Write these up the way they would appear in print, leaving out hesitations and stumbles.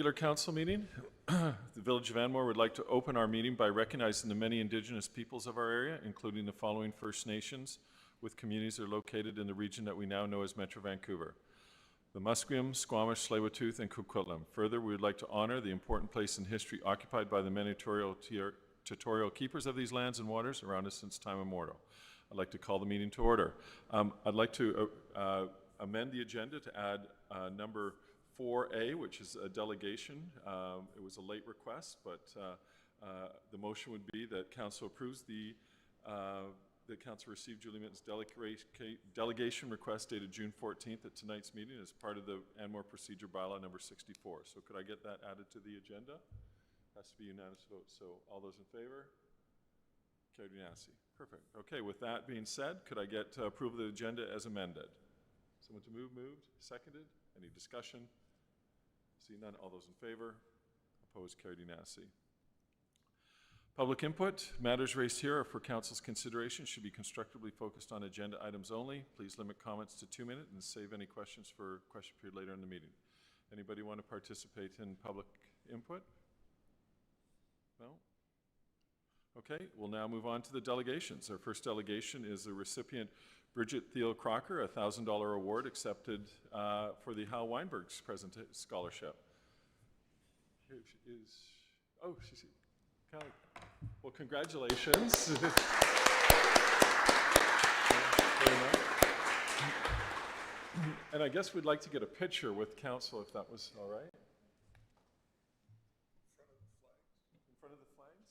Regular council meeting. The Village of Anmore would like to open our meeting by recognizing the many Indigenous peoples of our area, including the following First Nations with communities that are located in the region that we now know as Metro Vancouver: the Musqueam, Squamish, Tsleil-Waututh, and Coquitlam. Further, we would like to honor the important place in history occupied by the many territorial keepers of these lands and waters around us since time immemorial. I'd like to call the meeting to order. I'd like to amend the agenda to add number 4A, which is a delegation. It was a late request, but the motion would be that Council approves the Council received Julie Mitten's delegation request dated June 14th at tonight's meeting as part of the Anmore Procedure Bylaw number 64. So could I get that added to the agenda? Has to be unanimous vote. So all those in favor? Carried unanimously. Perfect. Okay, with that being said, could I get approval of the agenda as amended? Someone to move? Moved? Seconded? Any discussion? See none. All those in favor? Opposed? Carried unanimously. Public input. Matters raised here are for Council's consideration, should be constructively focused on agenda items only. Please limit comments to 2 minutes and save any questions for question period later in the meeting. Anybody want to participate in public input? No? Okay, we'll now move on to the delegations. Our first delegation is the recipient Bridget Thiel Crocker, a $1,000 award accepted for the Hal Weinberg's scholarship. Here she is. Oh, she's kind of, well, congratulations. And I guess we'd like to get a picture with Council if that was all right. In front of the flags?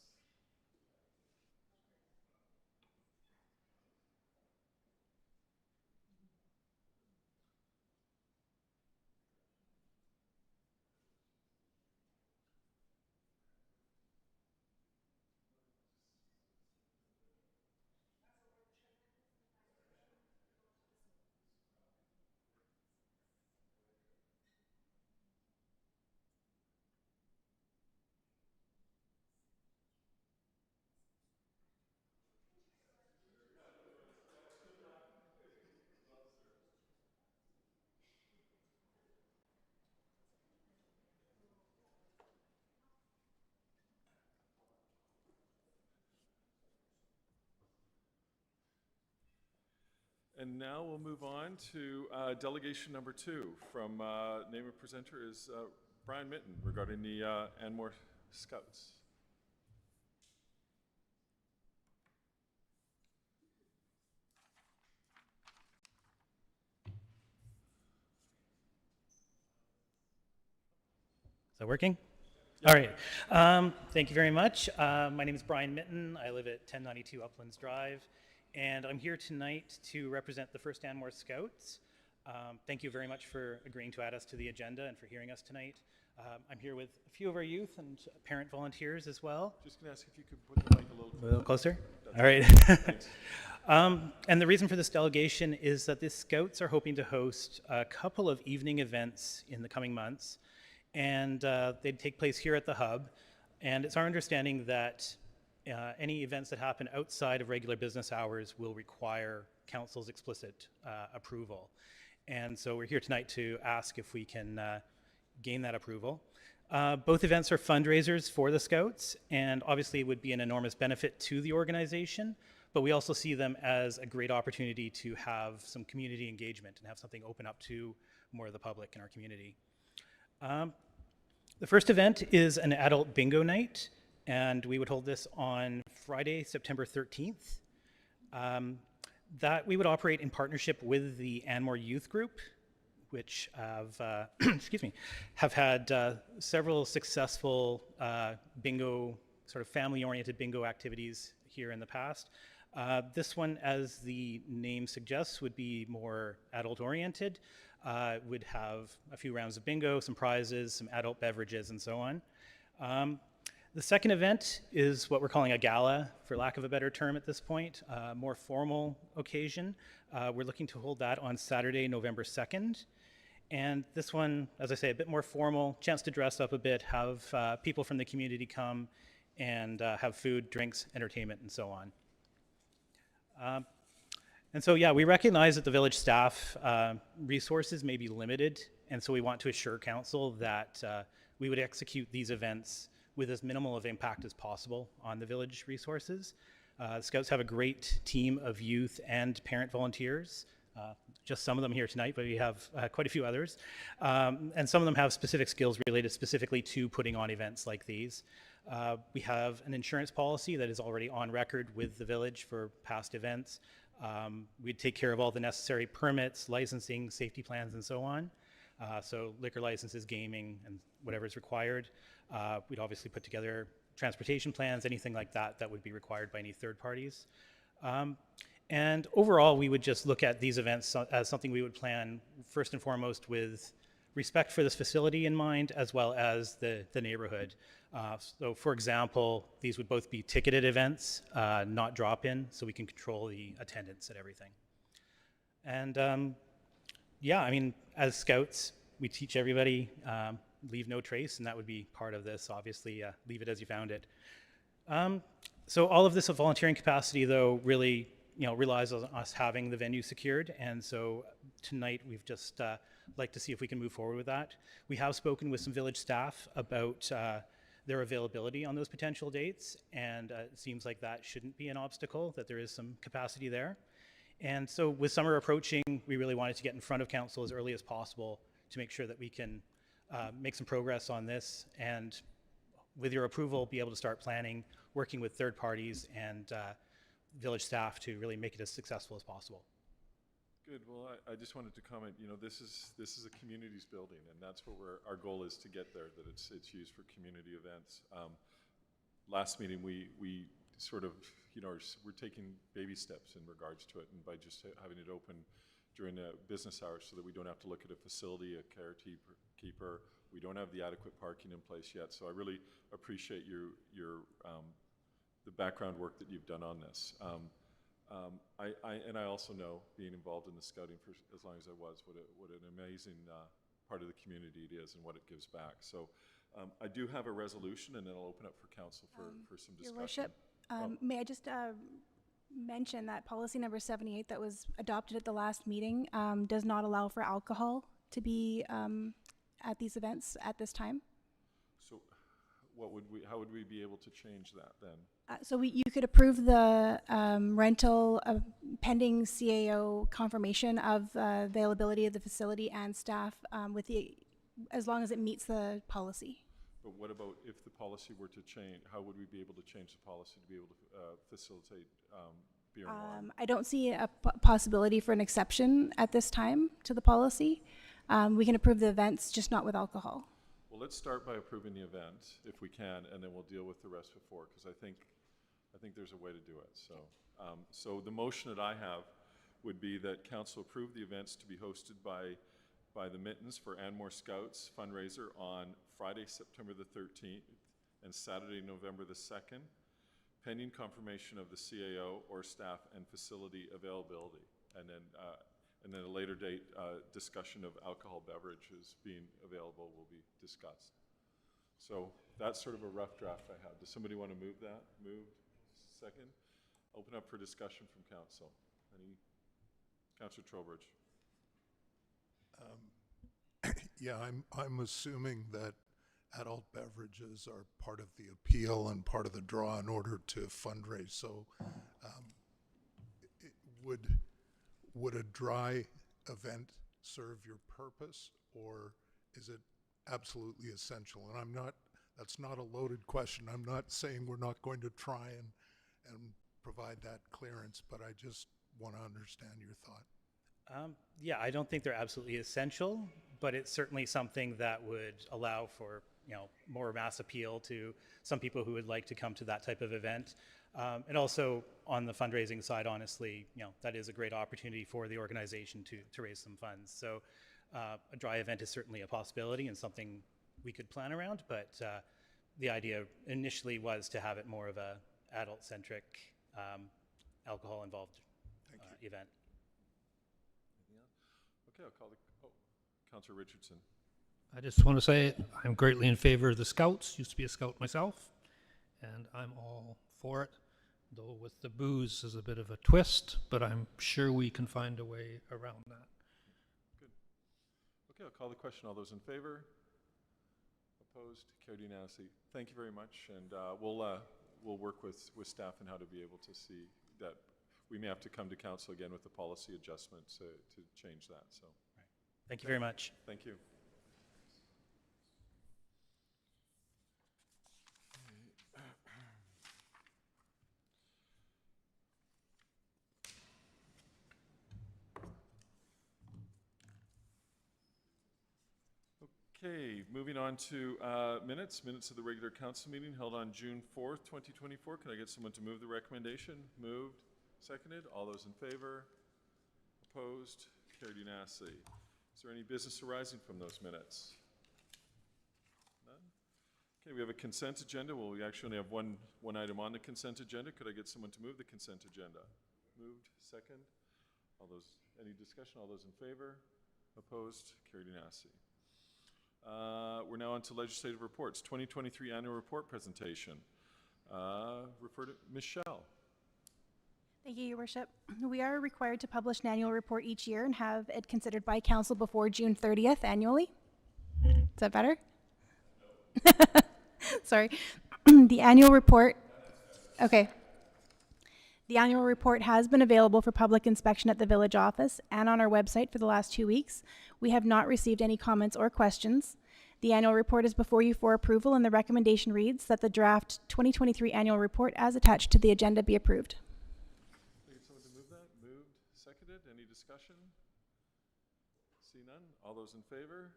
And now we'll move on to delegation number 2 from name of presenter is Brian Mitten regarding the Anmore Scouts. Is that working? All right. Thank you very much. My name is Brian Mitten. I live at 1092 Uplands Drive, and I'm here tonight to represent the First Anmore Scouts. Thank you very much for agreeing to add us to the agenda and for hearing us tonight. I'm here with a few of our youth and parent volunteers as well. Just going to ask if you could put the mic a little closer. All right. And the reason for this delegation is that the Scouts are hoping to host a couple of evening events in the coming months, and they'd take place here at the Hub. And it's our understanding that any events that happen outside of regular business hours will require Council's explicit approval. And so we're here tonight to ask if we can gain that approval. Both events are fundraisers for the Scouts, and obviously would be an enormous benefit to the organization, but we also see them as a great opportunity to have some community engagement and have something open up to more of the public in our community. The first event is an adult bingo night, and we would hold this on Friday, September 13th. That we would operate in partnership with the Anmore Youth Group, which have, have had several successful bingo, sort of family-oriented bingo activities here in the past. This one, as the name suggests, would be more adult-oriented. Would have a few rounds of bingo, some prizes, some adult beverages, and so on. The second event is what we're calling a gala, for lack of a better term at this point, a more formal occasion. We're looking to hold that on Saturday, November 2nd. And this one, as I say, a bit more formal, chance to dress up a bit, have people from the community come and have food, drinks, entertainment, and so on. And so, yeah, we recognize that the village staff resources may be limited, and so we want to assure council that we would execute these events with as minimal of impact as possible on the village resources. Scouts have a great team of youth and parent volunteers. Just some of them here tonight, but we have quite a few others. And some of them have specific skills related specifically to putting on events like these. We have an insurance policy that is already on record with the village for past events. We'd take care of all the necessary permits, licensing, safety plans, and so on. So liquor licenses, gaming, and whatever is required. We'd obviously put together transportation plans, anything like that that would be required by any third parties. And overall, we would just look at these events as something we would plan first and foremost with respect for this facility in mind, as well as the neighborhood. So for example, these would both be ticketed events, not drop-in, so we can control the attendance and everything. And yeah, I mean, as scouts, we teach everybody leave no trace, and that would be part of this, obviously, leave it as you found it. So all of this volunteering capacity, though, really relies on us having the venue secured, and so tonight we've just like to see if we can move forward with that. We have spoken with some village staff about their availability on those potential dates, and it seems like that shouldn't be an obstacle, that there is some capacity there. And so with summer approaching, we really wanted to get in front of council as early as possible to make sure that we can make some progress on this, and with your approval, be able to start planning, working with third parties and village staff to really make it as successful as possible. Good. Well, I just wanted to comment. This is a community's building, and that's what our goal is to get there. That it's used for community events. Last meeting, we sort of we're taking baby steps in regards to it, and by just having it open during business hours, so that we don't have to look at a facility, a caretaker. We don't have the adequate parking in place yet. So I really appreciate your the background work that you've done on this. I also know, being involved in the scouting for as long as I was, what an amazing part of the community it is and what it gives back. So I do have a resolution, and then I'll open up for council for some discussion. Your Worship, may I just mention that policy number 78 that was adopted at the last meeting does not allow for alcohol to be at these events at this time. So how would we be able to change that then? So you could approve the rental pending CAO confirmation of availability of the facility and staff as long as it meets the policy. But what about if the policy were to change? How would we be able to change the policy to be able to facilitate beer and wine? I don't see a possibility for an exception at this time to the policy. We can approve the events, just not with alcohol. Well, let's start by approving the event if we can, and then we'll deal with the rest before, because I think there's a way to do it. So, so the motion that I have would be that council approve the events to be hosted by the Mittens for Anmore Scouts fundraiser on Friday, September the 13th and Saturday, November the 2nd, pending confirmation of the CAO or staff and facility availability. And then a later date, discussion of alcohol beverages being available will be discussed. So that's sort of a rough draft I have. Does somebody want to move that? Move second? Open up for discussion from council. Councillor Trowbridge. Yeah, I'm assuming that adult beverages are part of the appeal and part of the draw in order to fundraise. So would a dry event serve your purpose, or is it absolutely essential? And that's not a loaded question. I'm not saying we're not going to try and provide that clearance, but I just want to understand your thought. Yeah, I don't think they're absolutely essential, but it's certainly something that would allow for more mass appeal to some people who would like to come to that type of event. And also on the fundraising side, honestly, that is a great opportunity for the organization to raise some funds. So a dry event is certainly a possibility and something we could plan around, but the idea initially was to have it more of a adult-centric, alcohol-involved event. Okay, I'll call Councillor Richardson. I just want to say I'm greatly in favor of the Scouts. Used to be a Scout myself, and I'm all for it, though with the booze is a bit of a twist, but I'm sure we can find a way around that. Good. Okay, I'll call the question. All those in favor? Opposed? Carried unanimously. Thank you very much, and we'll work with staff on how to be able to see that. We may have to come to council again with the policy adjustments to change that, so. Thank you very much. Thank you. Okay, moving on to minutes of the regular council meeting held on June 4th, 2024. Can I get someone to move the recommendation? Moved, seconded. All those in favor? Opposed? Carried unanimously. Is there any business arising from those minutes? None? Okay, we have a consent agenda. Well, we actually only have one item on the consent agenda. Could I get someone to move the consent agenda? Moved, second. Any discussion? All those in favor? Opposed? Carried unanimously. We're now on to legislative reports. 2023 annual report presentation. Refer to Michelle. Thank you, Your Worship. We are required to publish an annual report each year and have it considered by council before June 30th annually. Is that better? Sorry. The annual report. Okay. The annual report has been available for public inspection at the village office and on our website for the last 2 weeks. We have not received any comments or questions. The annual report is before you for approval, and the recommendation reads that the draft 2023 annual report as attached to the agenda be approved. Can I get someone to move that? Moved, seconded. Any discussion? See none. All those in favor?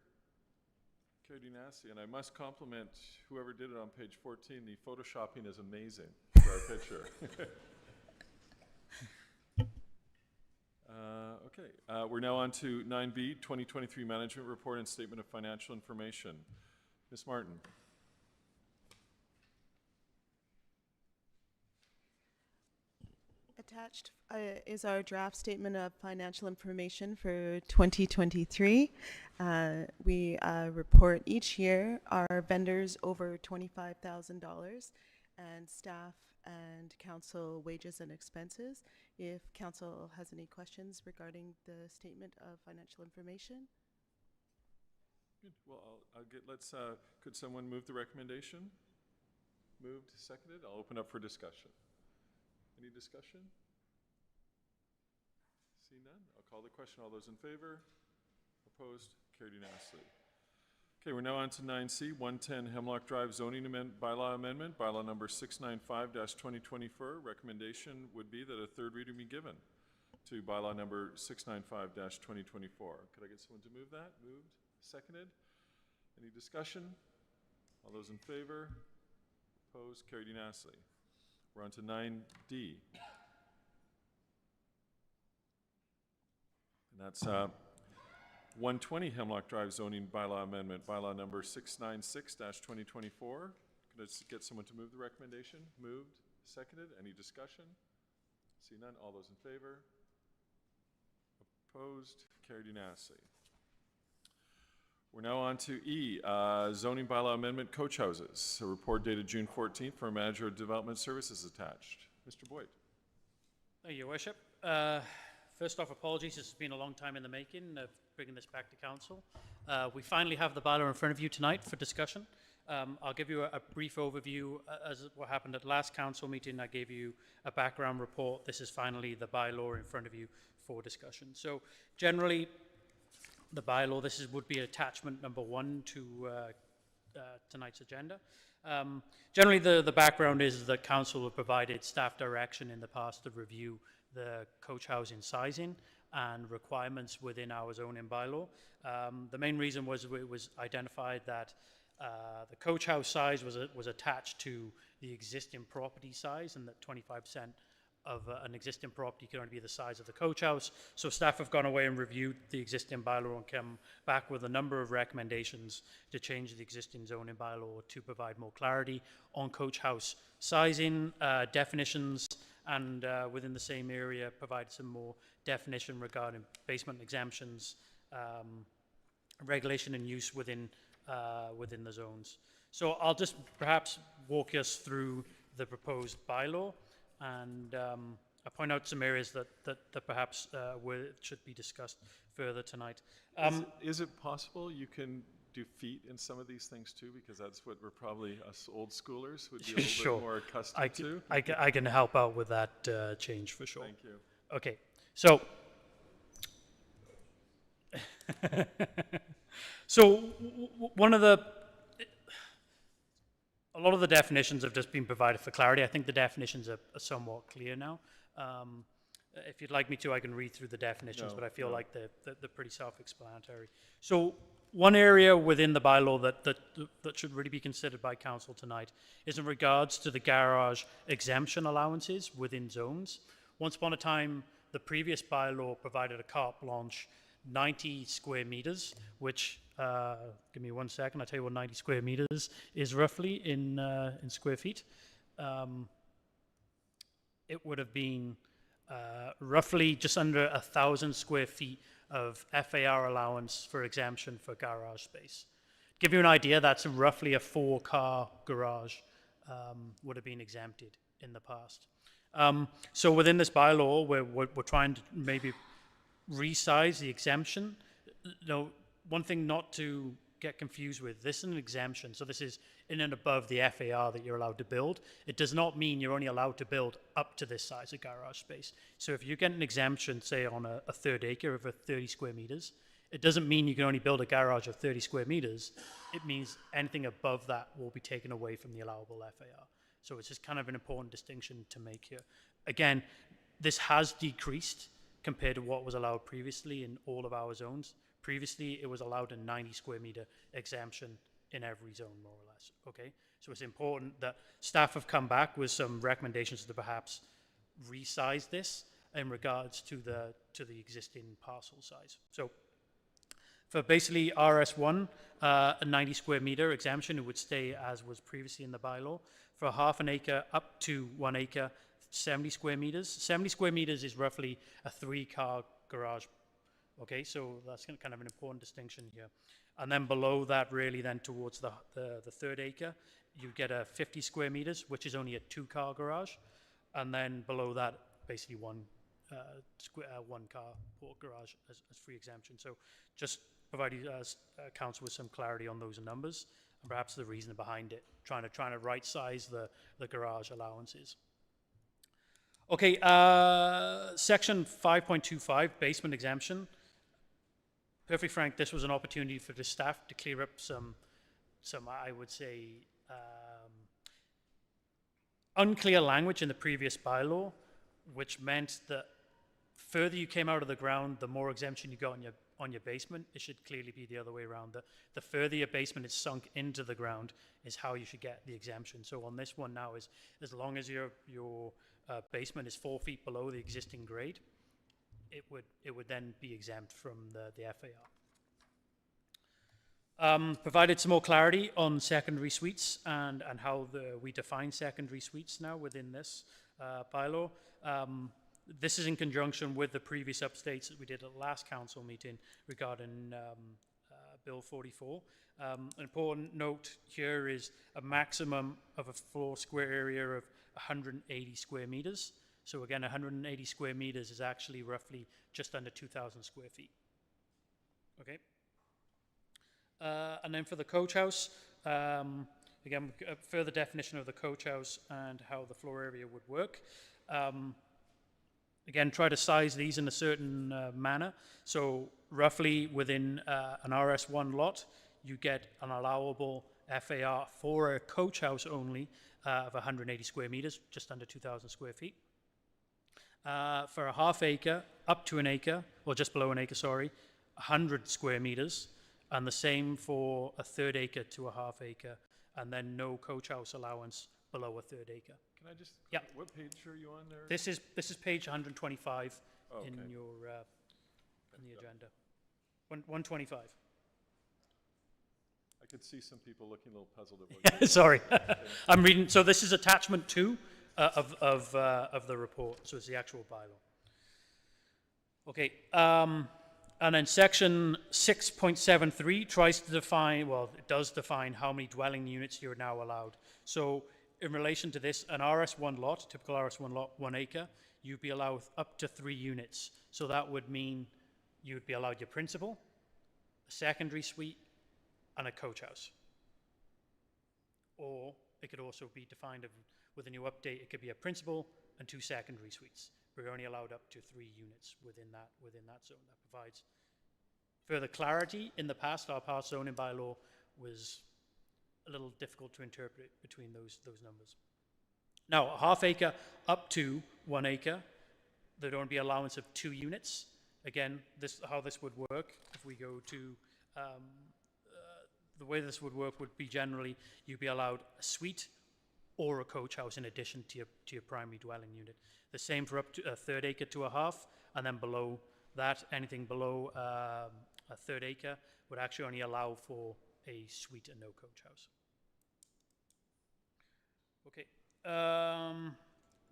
Carried unanimously. And I must compliment whoever did it on page 14. The photoshopping is amazing for our picture. Okay, we're now on to 9B, 2023 Management Report and Statement of Financial Information. Ms. Martin. Attached is our draft statement of financial information for 2023. We report each year our vendors over $25,000 and staff and council wages and expenses. If council has any questions regarding the statement of financial information. Good. Well, could someone move the recommendation? Moved, seconded. I'll open up for discussion. Any discussion? See none. I'll call the question. All those in favor? Opposed? Carried unanimously. Okay, we're now on to 9C, 110 Hemlock Drive zoning bylaw amendment, bylaw number 695-2024. Recommendation would be that a third reading be given to bylaw number 695-2024. Could I get someone to move that? Moved, seconded. Any discussion? All those in favor? Opposed? Carried unanimously. We're on to 9D. And that's 120 Hemlock Drive zoning bylaw amendment, bylaw number 696-2024. Could I get someone to move the recommendation? Moved, seconded. Any discussion? See none. All those in favor? Opposed? Carried unanimously. We're now on to E, zoning bylaw amendment, coach houses. A report dated June 14th for Manager of Development Services attached. Mr. Boyd. Thank you, Your Worship. First off, apologies. This has been a long time in the making of bringing this back to council. We finally have the bylaw in front of you tonight for discussion. I'll give you a brief overview as what happened at last council meeting. I gave you a background report. This is finally the bylaw in front of you for discussion. So generally, the bylaw, would be attachment number 1 to tonight's agenda. Generally, the background is that council have provided staff direction in the past to review the coach housing sizing and requirements within our zoning bylaw. The main reason was it was identified that the coach house size was attached to the existing property size, and that 25% of an existing property can only be the size of the coach house. So staff have gone away and reviewed the existing bylaw and come back with a number of recommendations to change the existing zoning bylaw to provide more clarity on coach house sizing, definitions, and within the same area provide some more definition regarding basement exemptions, regulation and use within the zones. So I'll just perhaps walk us through the proposed bylaw and I point out some areas that perhaps should be discussed further tonight. Is it possible you can do feet in some of these things too? Because that's what we're probably, us old schoolers would be a little Sure. bit more I accustomed can, to. I can help out with that change for sure. Thank you. Okay, so one of a lot of the definitions have just been provided for clarity. I think the definitions are somewhat clear now. If you'd like me to, I can read through the definitions, No, but I feel no. like they're pretty self-explanatory. So one area within the bylaw that should really be considered by council tonight is in regards to the garage exemption allowances within zones. Once upon a time, the previous bylaw provided a carte blanche 90 square meters, which, give me 1 second, I'll tell you what 90 square meters is roughly in square feet. It would have been roughly just under 1,000 square feet of FAR allowance for exemption for garage space. To give you an idea, that's roughly a 4-car garage would have been exempted in the past. So within this bylaw, we're trying to maybe resize the exemption. No, one thing not to get confused with, this is an exemption, so this is in and above the FAR that you're allowed to build. It does not mean you're only allowed to build up to this size of garage space. So if you get an exemption, say on a third acre of 30 square meters, it doesn't mean you can only build a garage of 30 square meters. It means anything above that will be taken away from the allowable FAR. So it's just kind of an important distinction to make here. Again, this has decreased compared to what was allowed previously in all of our zones. Previously, it was allowed a 90 square meter exemption in every zone, more or less, okay? So it's important that staff have come back with some recommendations to perhaps resize this in regards to the existing parcel size. So for basically RS1, a 90 square meter exemption, it would stay as was previously in the bylaw. For half an acre up to 1 acre, 70 square meters. 70 square meters is roughly a 3-car garage. Okay, so that's kind of an important distinction here. And then below that, really then towards the third acre, you get a 50 square meters, which is only a 2-car garage. And then below that, basically one car port garage as free exemption. So just provide you council with some clarity on those numbers and perhaps the reason behind it, trying to right size the garage allowances. Okay, section 5.25, basement exemption. Perfectly frank, this was an opportunity for the staff to clear up some I would say, unclear language in the previous bylaw, which meant that further you came out of the ground, the more exemption you got on your basement. It should clearly be the other way around. The further your basement is sunk into the ground is how you should get the exemption. So on this one now is as long as your basement is 4 feet below the existing grade, it would then be exempt from the FAR. Provided some more clarity on secondary suites and how we define secondary suites now within this bylaw. This is in conjunction with the previous updates that we did at the last council meeting regarding Bill 44. An important note here is a maximum of a floor square area of 180 square meters. So again, 180 square meters is actually roughly just under 2,000 square feet. Okay. And then for the coach house, again, a further definition of the coach house and how the floor area would work. Again, try to size these in a certain manner. So roughly within an RS1 lot, you get an allowable FAR for a coach house only of 180 square meters, just under 2,000 square feet. For a half acre, up to an acre, or just below an acre, sorry, 100 square meters, and the same for a third acre to a half acre, and then no coach house allowance below a third acre. Can I just, Yeah. what page are you on there? This is page 125 Oh, okay. in your in the agenda. 125. I could see some people looking a little puzzled at what you're Sorry, I'm reading. So this is attachment 2 of the report. So it's the actual bylaw. Okay, and then section 6.73 tries to define. Well, it does define how many dwelling units you're now allowed. So in relation to this, an RS1 lot, typical RS1 lot, 1 acre, you'd be allowed up to 3 units. So that would mean you'd be allowed your principal, a secondary suite, and a coach house. Or it could also be defined with a new update, it could be a principal and 2 secondary suites. We're only allowed up to 3 units within that zone. That provides further clarity. In the past, our past zoning bylaw was a little difficult to interpret between those numbers. Now, a half acre up to 1 acre, there'd only be allowance of 2 units. Again, how this would work, if we go to, the way this would work would be generally, you'd be allowed a suite or a coach house in addition to your primary dwelling unit. The same for up to a 1/3 acre to a half, and then below that, anything below a 1/3 acre would actually only allow for a suite and no coach house. Okay.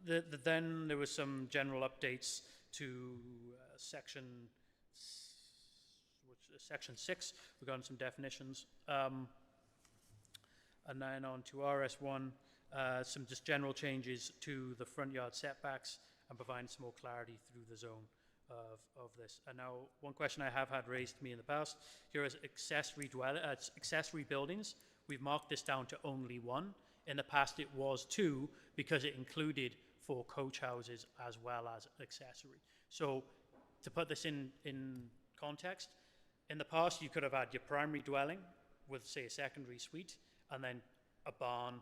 Then there were some general updates to section 6. We've gotten some definitions. And then on to RS1, some just general changes to the front yard setbacks and providing some more clarity through the zone of this. And now, one question I have had raised to me in the past, here is accessory buildings. We've marked this down to only 1. In the past, it was 2 because it included 4 coach houses as well as accessory. So to put this in context, in the past, you could have had your primary dwelling with, say, a secondary suite, and then a barn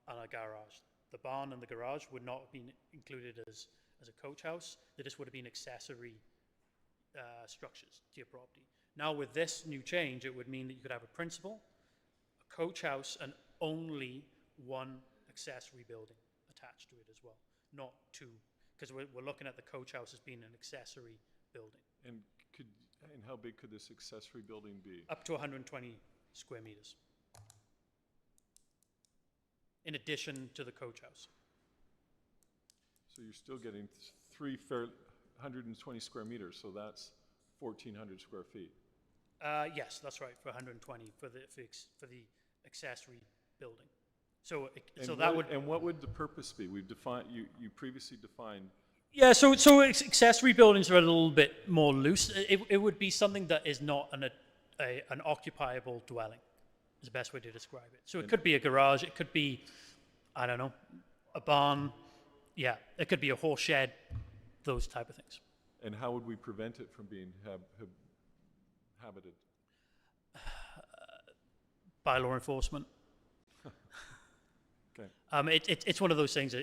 and a garage. The barn and the garage would not have been included as a coach house. They just would have been accessory structures to your property. Now, with this new change, it would mean that you could have a principal, a coach house, and only 1 accessory building attached to it as well, not 2, because we're looking at the coach house as being an accessory building. And how big could this accessory building be? Up to 120 square meters. In addition to the coach house. So you're still getting 120 square meters, so that's 1,400 square feet. Yes, that's right, for 120 for the accessory building. So that would. And what would the purpose be? We've defined. You previously defined. Yeah, so accessory buildings are a little bit more loose. It would be something that is not an occupiable dwelling, is the best way to describe it. So it could be a garage, it could be, I don't know, a barn. Yeah, it could be a horse shed, those type of things. And how would we prevent it from being habited? By law enforcement. Okay. It's one of those things.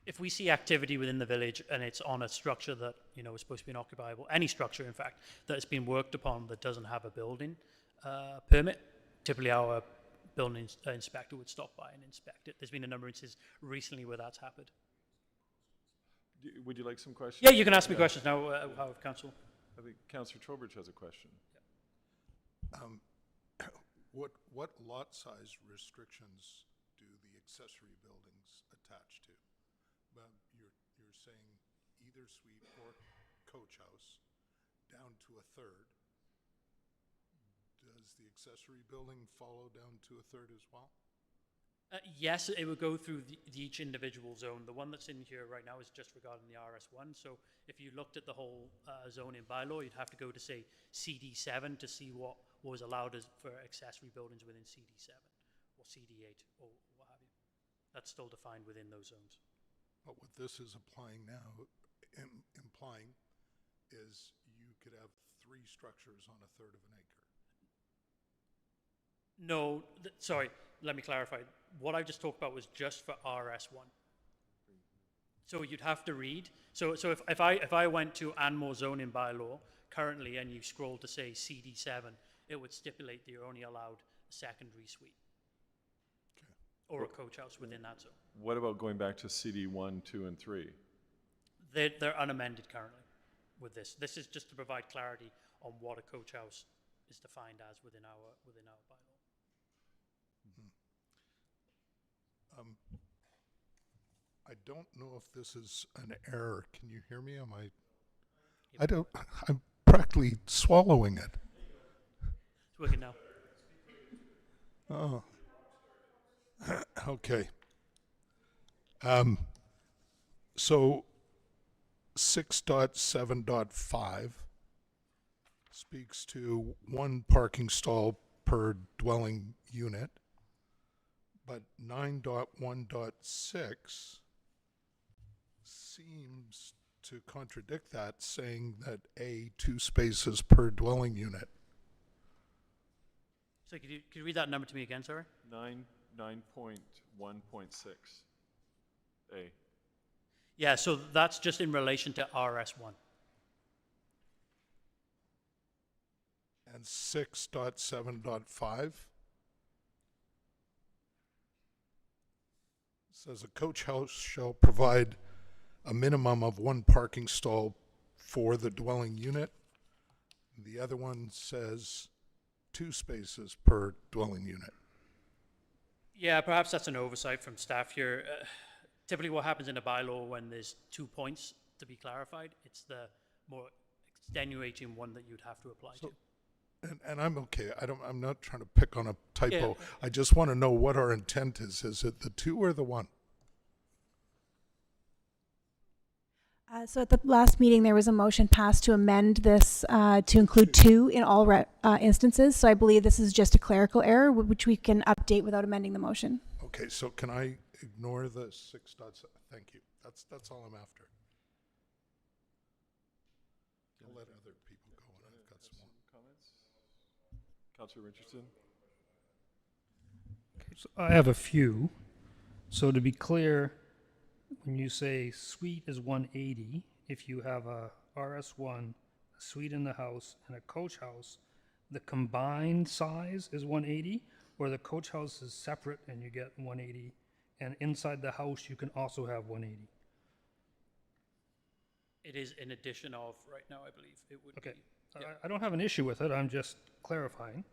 If we see activity within the village and it's on a structure that is supposed to be unoccupiable, any structure in fact that has been worked upon that doesn't have a building permit, typically our building inspector would stop by and inspect it. There's been a number of instances recently where that's happened. Would you like some questions? Yeah, you can ask me questions now, Council. I think Councillor Trowbridge has a question. What lot size restrictions do the accessory buildings attach to? You're saying either suite or coach house down to a 1/3. Does the accessory building follow down to a 1/3 as well? Yes, it would go through each individual zone. The one that's in here right now is just regarding the RS1. So if you looked at the whole zoning bylaw, you'd have to go to, say, CD7 to see what was allowed for accessory buildings within CD7 or CD8 or what have you. That's still defined within those zones. But what this is applying now, implying, is you could have 3 structures on a 1/3 of an acre. No, sorry, let me clarify. What I just talked about was just for RS1. So you'd have to read. So if I went to Anmore zoning bylaw currently and you scroll to, say, CD7, it would stipulate that you're only allowed a secondary suite. Okay. Or a coach house within that zone. What about going back to CD1, 2, and 3? They're unamended currently with this. This is just to provide clarity on what a coach house is defined as within our bylaw. I don't know if this is an error. Can you hear me? Am I? Yep. I'm practically swallowing it. It's working now. Oh. Okay. So 6.7.5 speaks to one parking stall per dwelling unit, but 9.1.6 seems to contradict that, saying that 2 spaces per dwelling unit. So could you read that number to me again, sorry? 9.1.6. A. Yeah, so that's just in relation to RS1. And 6.7.5 says a coach house shall provide a minimum of 1 parking stall for the dwelling unit. The other one says 2 spaces per dwelling unit. Yeah, perhaps that's an oversight from staff here. Typically what happens in a bylaw when there's 2 points to be clarified, it's the more extenuating one that you'd have to apply to. And I'm okay. I'm not trying to pick on a typo. Yeah. I just want to know what our intent is. Is it the 2 or the 1? So at the last meeting, there was a motion passed to amend this to include 2 in all instances. So I believe this is just a clerical error, which we can update without amending the motion. Okay, so can I ignore the 6.7? Thank you. That's all I'm after. I'll let other people go, and I've got some more. Comments? Councillor Richardson? So I have a few. So to be clear, when you say suite is 180, if you have a RS1, a suite in the house, and a coach house, the combined size is 180, or the coach house is separate and you get 180, and inside the house you can also have 180. It is in addition of, right now, I believe, it would Okay, be. Yeah. I don't have an issue with it, I'm just clarifying.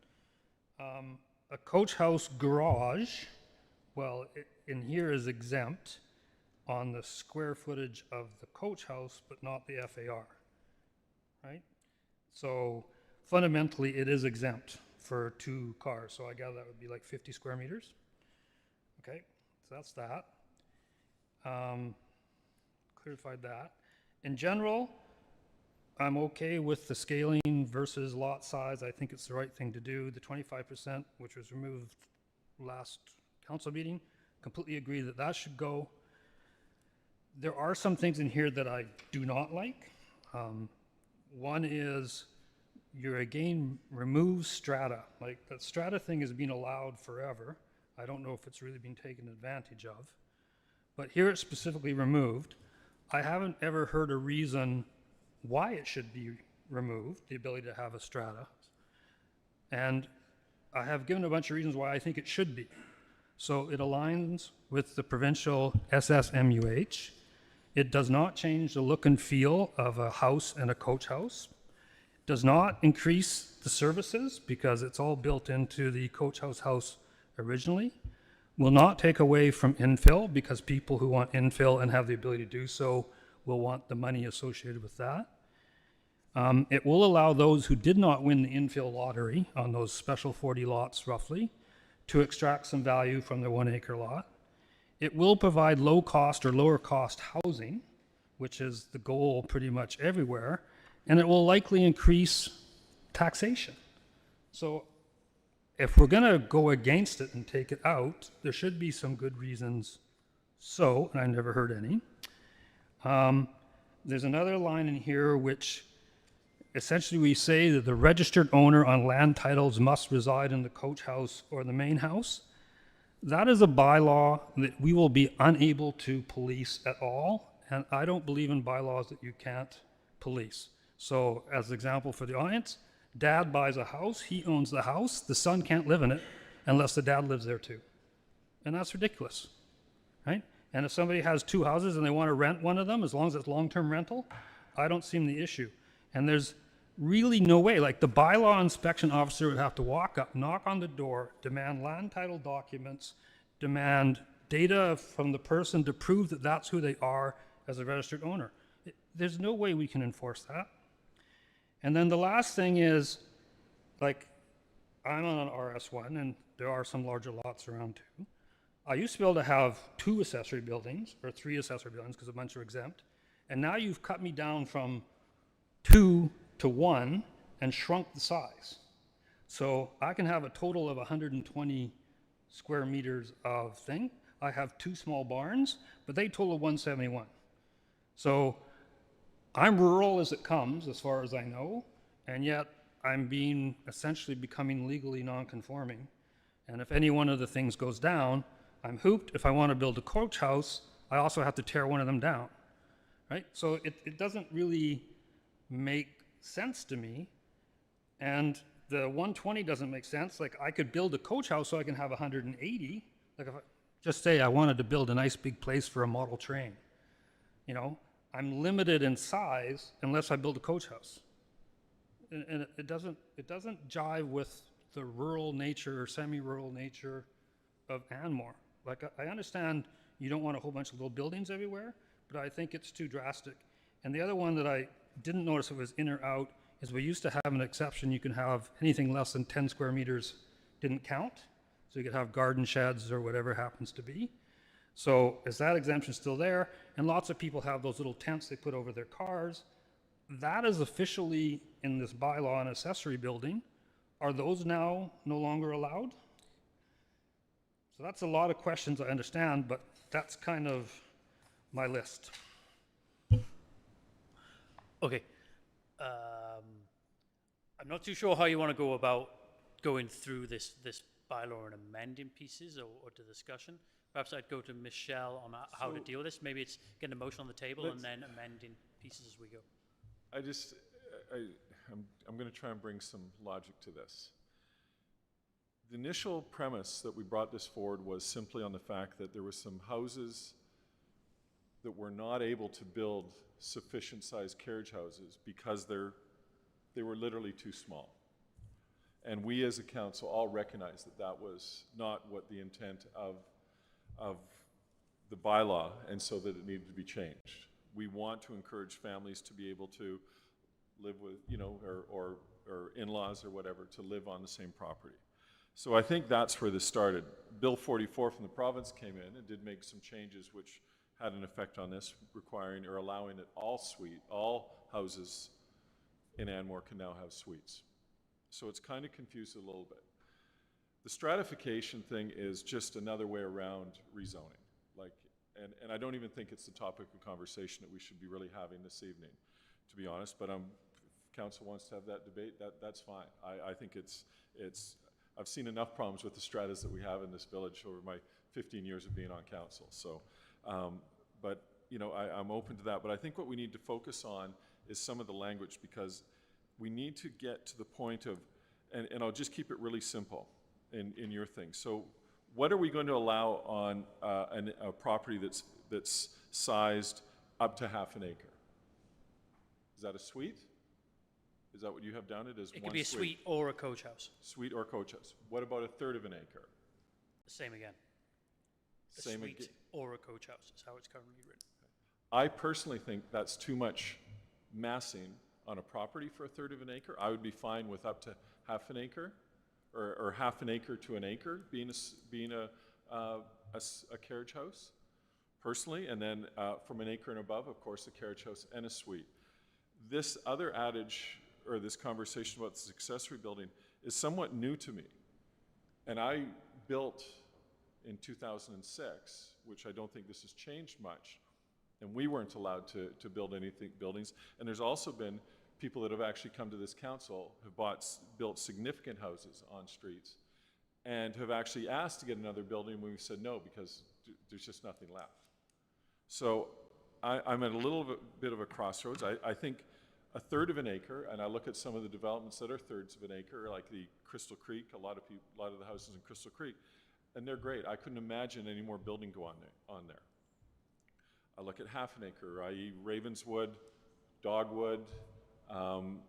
A coach house garage, well, in here is exempt on the square footage of the coach house, but not the FAR, right? So fundamentally, it is exempt for 2 cars, so I gather that would be like 50 square meters. Okay, so that's that. Clarified that. In general, I'm okay with the scaling versus lot size. I think it's the right thing to do. The 25%, which was removed last council meeting, completely agree that that should go. There are some things in here that I do not like. One is you're again remove strata. Like that strata thing has been allowed forever. I don't know if it's really been taken advantage of. But here it's specifically removed. I haven't ever heard a reason why it should be removed, the ability to have a strata. And I have given a bunch of reasons why I think it should be. So it aligns with the provincial SSMUH. It does not change the look and feel of a house and a coach house. Does not increase the services because it's all built into the coach house originally. Will not take away from infill because people who want infill and have the ability to do so will want the money associated with that. It will allow those who did not win the infill lottery on those special 40 lots roughly to extract some value from their 1 acre lot. It will provide low cost or lower cost housing, which is the goal pretty much everywhere, and it will likely increase taxation. So if we're gonna go against it and take it out, there should be some good reasons so, and I never heard any. There's another line in here which essentially we say that the registered owner on land titles must reside in the coach house or the main house. That is a bylaw that we will be unable to police at all, and I don't believe in bylaws that you can't police. So as an example for the audience, dad buys a house, he owns the house, the son can't live in it unless the dad lives there too. And that's ridiculous, right? And if somebody has 2 houses and they want to rent one of them, as long as it's long-term rental, I don't see the issue. And there's really no way, like the bylaw inspection officer would have to walk up, knock on the door, demand land title documents, demand data from the person to prove that that's who they are as a registered owner. There's no way we can enforce that. And then the last thing is, like, I'm on an RS1 and there are some larger lots around too. I used to be able to have 2 accessory buildings or 3 accessory buildings because a bunch are exempt. And now you've cut me down from 2 to 1 and shrunk the size. So I can have a total of 120 square meters of thing. I have 2 small barns, but they total 171. So I'm rural as it comes, as far as I know, and yet I'm essentially becoming legally non-conforming. And if any one of the things goes down, I'm hooped. If I want to build a coach house, I also have to tear one of them down, right? So it doesn't really make sense to me. And the 120 doesn't make sense. Like, I could build a coach house so I can have 180. Like, if I just say I wanted to build a nice big place for a model train, you know, I'm limited in size unless I build a coach house. And it doesn't jive with the rural nature or semi-rural nature of Anmore. Like, I understand you don't want a whole bunch of little buildings everywhere, but I think it's too drastic. And the other one that I didn't notice if it was in or out is we used to have an exception. You can have anything less than 10 square meters didn't count. So you could have garden sheds or whatever it happens to be. So is that exemption still there? And lots of people have those little tents they put over their cars. That is officially in this bylaw an accessory building. Are those now no longer allowed? So that's a lot of questions, I understand, but that's kind of my list. Okay. I'm not too sure how you want to go about going through this bylaw and amending pieces or to discussion. Perhaps I'd go to Michelle on how to deal with this. Maybe it's getting a motion on the table and then amending pieces as we go. I'm going to try and bring some logic to this. The initial premise that we brought this forward was simply on the fact that there were some houses that were not able to build sufficient sized carriage houses because they were literally too small. And we as a council all recognized that that was not what the intent of the bylaw, and so that it needed to be changed. We want to encourage families to be able to live with, you know, or in-laws or whatever, to live on the same property. So I think that's where this started. Bill 44 from the province came in and did make some changes which had an effect on this, requiring or allowing that all houses in Anmore can now have suites. So it's kind of confused a little bit. The stratification thing is just another way around rezoning. Like, and I don't even think it's the topic of conversation that we should be really having this evening, to be honest, but if council wants to have that debate, that's fine. I think I've seen enough problems with the stratas that we have in this village over my 15 years of being on council. So, but you know, I'm open to that. But I think what we need to focus on is some of the language, because we need to get to the point of, and I'll just keep it really simple in your thing. So what are we going to allow on a property that's sized up to half an acre? Is that a suite? Is that what you have down it as? It could be a suite or a coach house. Suite or coach house. What about a third of an acre? Same again. A Same suite again. or a coach house is how it's currently written. I personally think that's too much massing on a property for a third of an acre. I would be fine with up to half an acre, or half an acre to an acre being a carriage house, personally, and then from an acre and above, of course, a carriage house and a suite. This other adage, or this conversation about this accessory building, is somewhat new to me. And I built in 2006, which I don't think this has changed much, and we weren't allowed to build buildings. And there's also been people that have actually come to this council, have built significant houses on streets, and have actually asked to get another building when we said no, because there's just nothing left. So I'm at a little bit of a crossroads. I think a third of an acre, and I look at some of the developments that are thirds of an acre, like the Crystal Creek, a lot of the houses in Crystal Creek, and they're great. I couldn't imagine any more building go on there. I look at half an acre, i.e. Ravenswood, Dogwood,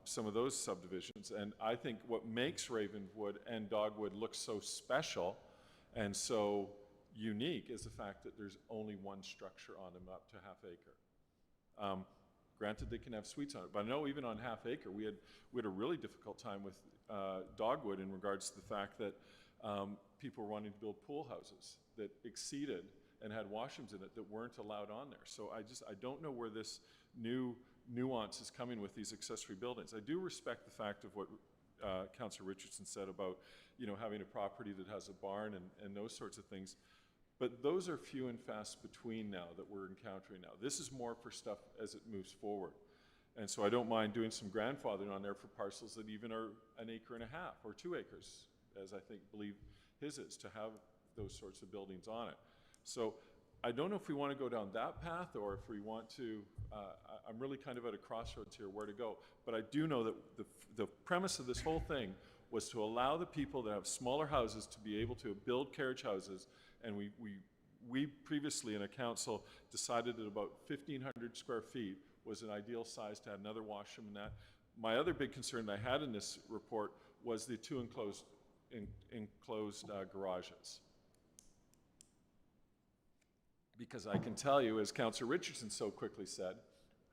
some of those subdivisions, and I think what makes Ravenwood and Dogwood look so special and so unique is the fact that there's only one structure on them up to half acre. Granted, they can have suites on it, but I know even on half acre, we had a really difficult time with Dogwood in regards to the fact that people were wanting to build pool houses that exceeded and had washrooms in it that weren't allowed on there. So I don't know where this new nuance is coming with these accessory buildings. I do respect the fact of what Councillor Richardson said about, having a property that has a barn and those sorts of things. But those are few and fast between now that we're encountering now. This is more for stuff as it moves forward. And so I don't mind doing some grandfathering on there for parcels that even are 1.5 acres or 2 acres, as I believe his is, to have those sorts of buildings on it. So I don't know if we want to go down that path or if we want to, I'm really kind of at a crossroads here where to go. But I do know that the premise of this whole thing was to allow the people that have smaller houses to be able to build carriage houses. And we previously in a council decided that about 1,500 square feet was an ideal size to have another washroom and that. My other big concern that I had in this report was the 2 enclosed garages. Because I can tell you, as Councillor Richardson so quickly said,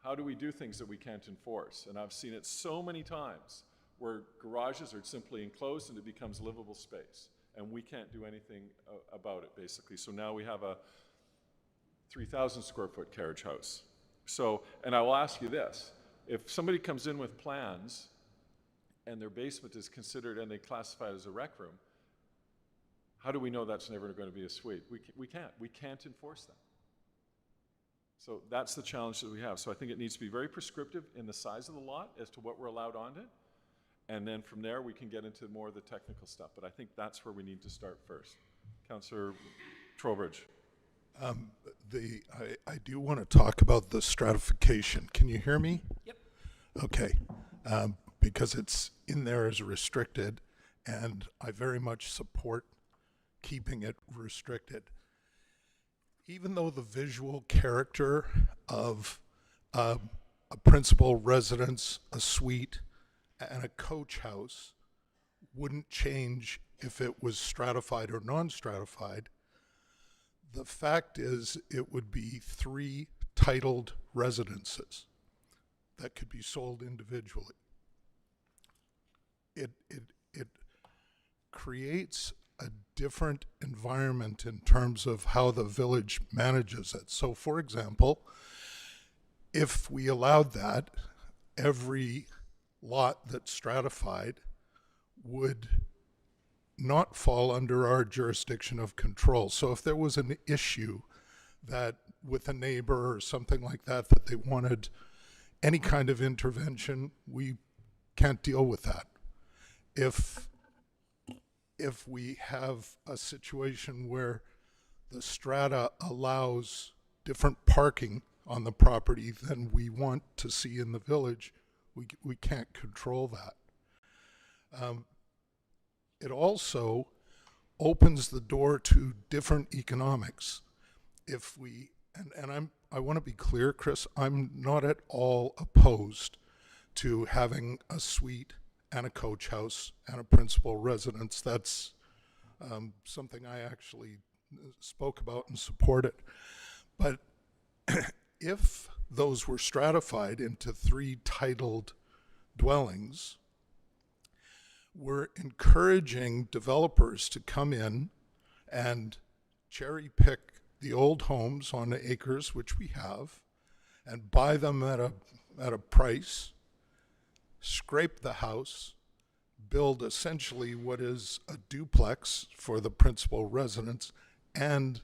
how do we do things that we can't enforce? And I've seen it so many times where garages are simply enclosed and it becomes livable space. And we can't do anything about it, basically. So now we have a 3,000 square foot carriage house. So, and I will ask you this, if somebody comes in with plans and their basement is considered and they classify it as a rec room, how do we know that's never going to be a suite? We can't enforce that. So that's the challenge that we have. So I think it needs to be very prescriptive in the size of the lot as to what we're allowed on it. And then from there, we can get into more of the technical stuff. But I think that's where we need to start first. Councillor Trowbridge. I do want to talk about the stratification. Can you hear me? Yep. Okay. Because it's in there as restricted, and I very much support keeping it restricted. Even though the visual character of a principal residence, a suite, and a coach house wouldn't change if it was stratified or non-stratified, the fact is it would be 3 titled residences that could be sold individually. It creates a different environment in terms of how the village manages it. So for example, if we allowed that, every lot that's stratified would not fall under our jurisdiction of control. So if there was an issue that with a neighbor or something like that, that they wanted any kind of intervention, we can't deal with that. If we have a situation where the strata allows different parking on the property than we want to see in the village, we can't control that. It also opens the door to different economics. If we, I want to be clear, Chris, I'm not at all opposed to having a suite and a coach house and a principal residence. That's something I actually spoke about and supported. But if those were stratified into 3 titled dwellings, we're encouraging developers to come in and cherry pick the old homes on the acres, which we have, and buy them at a price, scrape the house, build essentially what is a duplex for the principal residence and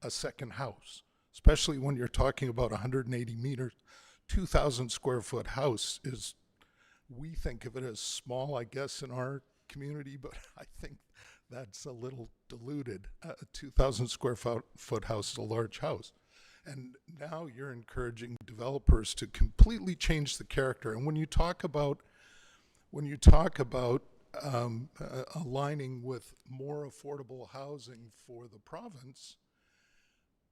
a second house, especially when you're talking about 180 meters. 2,000 square foot house is, we think of it as small, I guess, in our community, but I think that's a little diluted. A 2,000 square foot house is a large house. And now you're encouraging developers to completely change the character. And when you talk about aligning with more affordable housing for the province,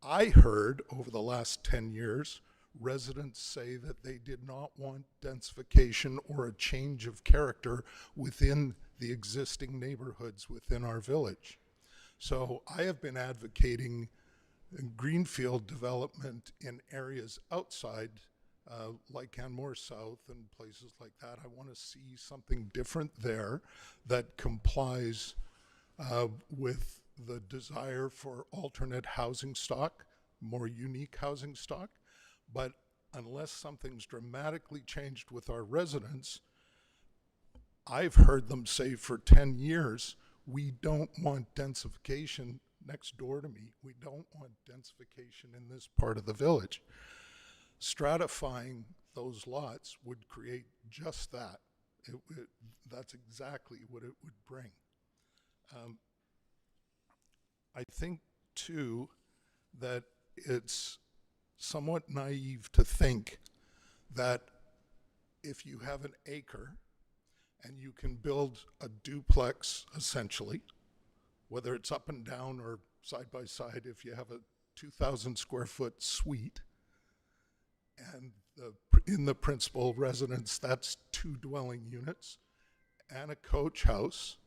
I heard over the last 10 years, residents say that they did not want densification or a change of character within the existing neighborhoods within our village. So I have been advocating greenfield development in areas outside, like Anmore South and places like that. I want to see something different there that complies with the desire for alternate housing stock, more unique housing stock. But unless something's dramatically changed with our residents, I've heard them say for 10 years, we don't want densification next door to me. We don't want densification in this part of the village. Stratifying those lots would create just that. That's exactly what it would bring. I think, too, that it's somewhat naive to think that if you have an acre and you can build a duplex, essentially, whether it's up and down or side by side, if you have a 2,000 square foot suite, and in the principal residence, that's 2 dwelling units and a coach house.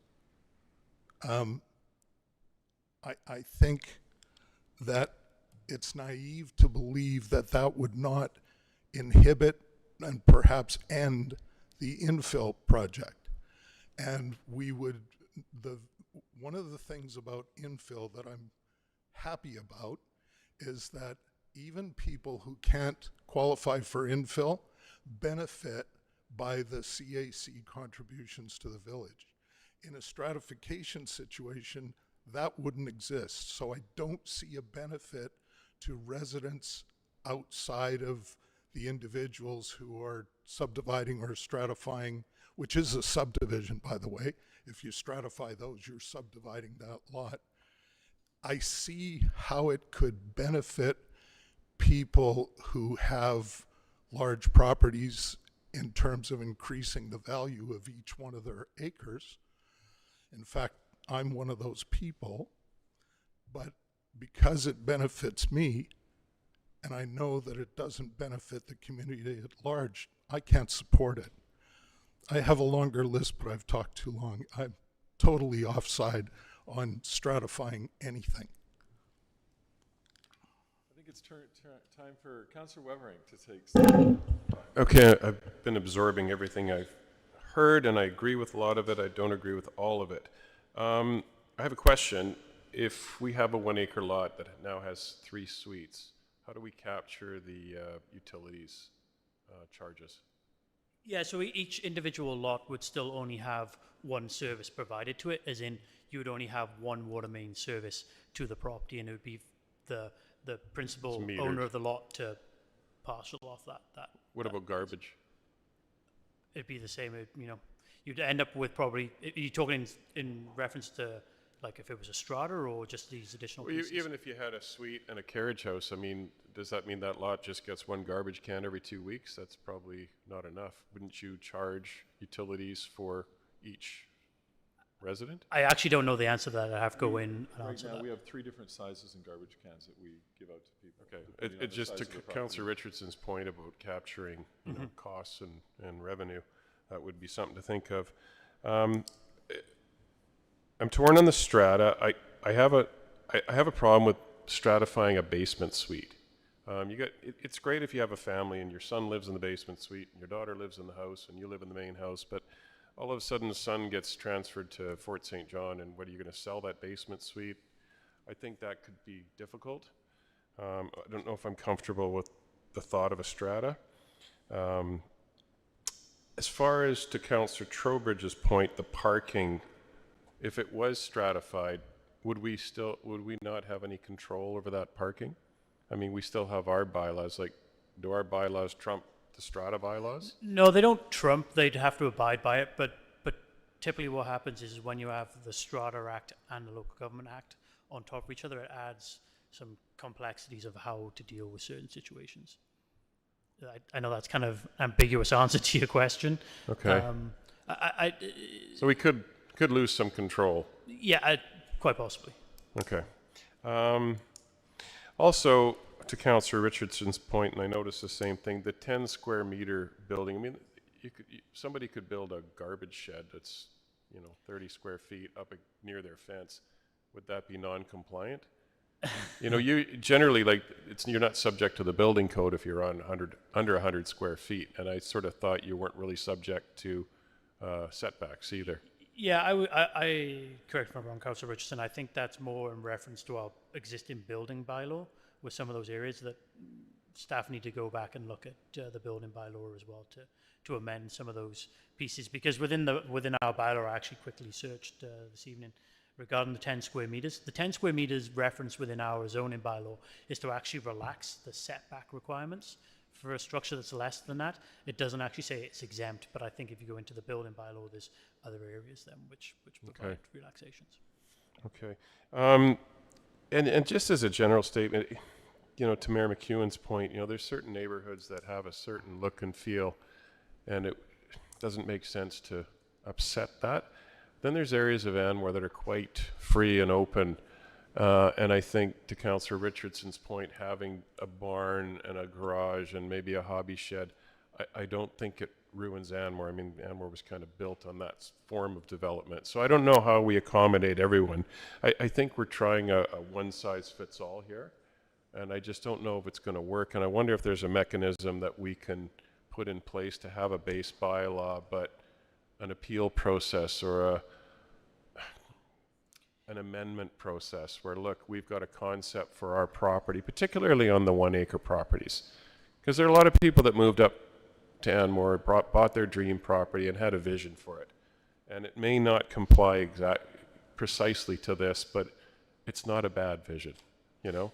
I think that it's naive to believe that that would not inhibit and perhaps end the infill project. And we would, one of the things about infill that I'm happy about is that even people who can't qualify for infill benefit by the CAC contributions to the village. In a stratification situation, that wouldn't exist. So I don't see a benefit to residents outside of the individuals who are subdividing or stratifying, which is a subdivision, by the way. If you stratify those, you're subdividing that lot. I see how it could benefit people who have large properties in terms of increasing the value of each one of their acres. In fact, I'm one of those people, but because it benefits me, and I know that it doesn't benefit the community at large, I can't support it. I have a longer list, but I've talked too long. I'm totally offside on stratifying anything. I think it's time for Councillor Wevering to take some. Okay, I've been absorbing everything I've heard, and I agree with a lot of it. I don't agree with all of it. I have a question. If we have a 1 acre lot that now has 3 suites, how do we capture the utilities charges? Yeah, so each individual lot would still only have one service provided to it, as in you would only have one water main service to the property, and it would be the principal It's metered. owner of the lot to parcel off that. What about garbage? It'd be the same. You'd end up with probably. Are you talking in reference to like if it was a strata or just these additional Well, pieces? even if you had a suite and a carriage house, I mean, does that mean that lot just gets 1 garbage can every 2 weeks? That's probably not enough. Wouldn't you charge utilities for each resident? I actually don't know the answer to that. I have to go in and Right answer now, that. we have 3 different sizes in garbage cans that we give out to people. Okay, depending on it the just size to of the property. Councillor Richardson's point about capturing costs and revenue, that would be something to think of. I'm torn on the strata. I have a problem with stratifying a basement suite. It's great if you have a family and your son lives in the basement suite and your daughter lives in the house and you live in the main house, but all of a sudden the son gets transferred to Fort St. John, and what are you going to sell that basement suite? I think that could be difficult. I don't know if I'm comfortable with the thought of a strata. As far as to Councillor Trowbridge's point, the parking, if it was stratified, would we not have any control over that parking? I mean, we still have our bylaws. Like, do our bylaws trump the strata bylaws? No, they don't trump. They'd have to abide by it. But typically, what happens is when you have the Strata Act and the Local Government Act on top of each other, it adds some complexities of how to deal with certain situations. I know that's kind of ambiguous answer to your question. Okay. So we could lose some control. Yeah, quite possibly. Okay. Also, to Councillor Richardson's point, and I noticed the same thing, the 10 square meter building, I mean, somebody could build a garbage shed that's, 30 square feet up near their fence. Would that be non-compliant? You generally, you're not subject to the building code if you're on under 100 square feet, and I sort of thought you weren't really subject to setbacks either. Yeah, I correct me if I'm wrong, Councillor Richardson. I think that's more in reference to our existing building bylaw with some of those areas that staff need to go back and look at the building bylaw as well to amend some of those pieces, because within our bylaw, I actually quickly searched this evening regarding the 10 square meters. The 10 square meters referenced within our zoning bylaw is to actually relax the setback requirements for a structure that's less than that. It doesn't actually say it's exempt, but I think if you go into the building bylaw, there's other areas then which provide relaxations. Okay. And just as a general statement, you know, to Mayor McEwen's point, you know, there's certain neighborhoods that have a certain look and feel, and it doesn't make sense to upset that. Then there's areas of Anmore that are quite free and open. And I think, to Councillor Richardson's point, having a barn and a garage and maybe a hobby shed, I don't think it ruins Anmore. I mean, Anmore was kind of built on that form of development. So I don't know how we accommodate everyone. I think we're trying a one-size-fits-all here, and I just don't know if it's going to work. And I wonder if there's a mechanism that we can put in place to have a base bylaw, but an appeal process or an amendment process where, look, we've got a concept for our property, particularly on the 1 acre properties. Because there are a lot of people that moved up to Anmore, bought their dream property and had a vision for it. And it may not comply precisely to this, but it's not a bad vision, you know?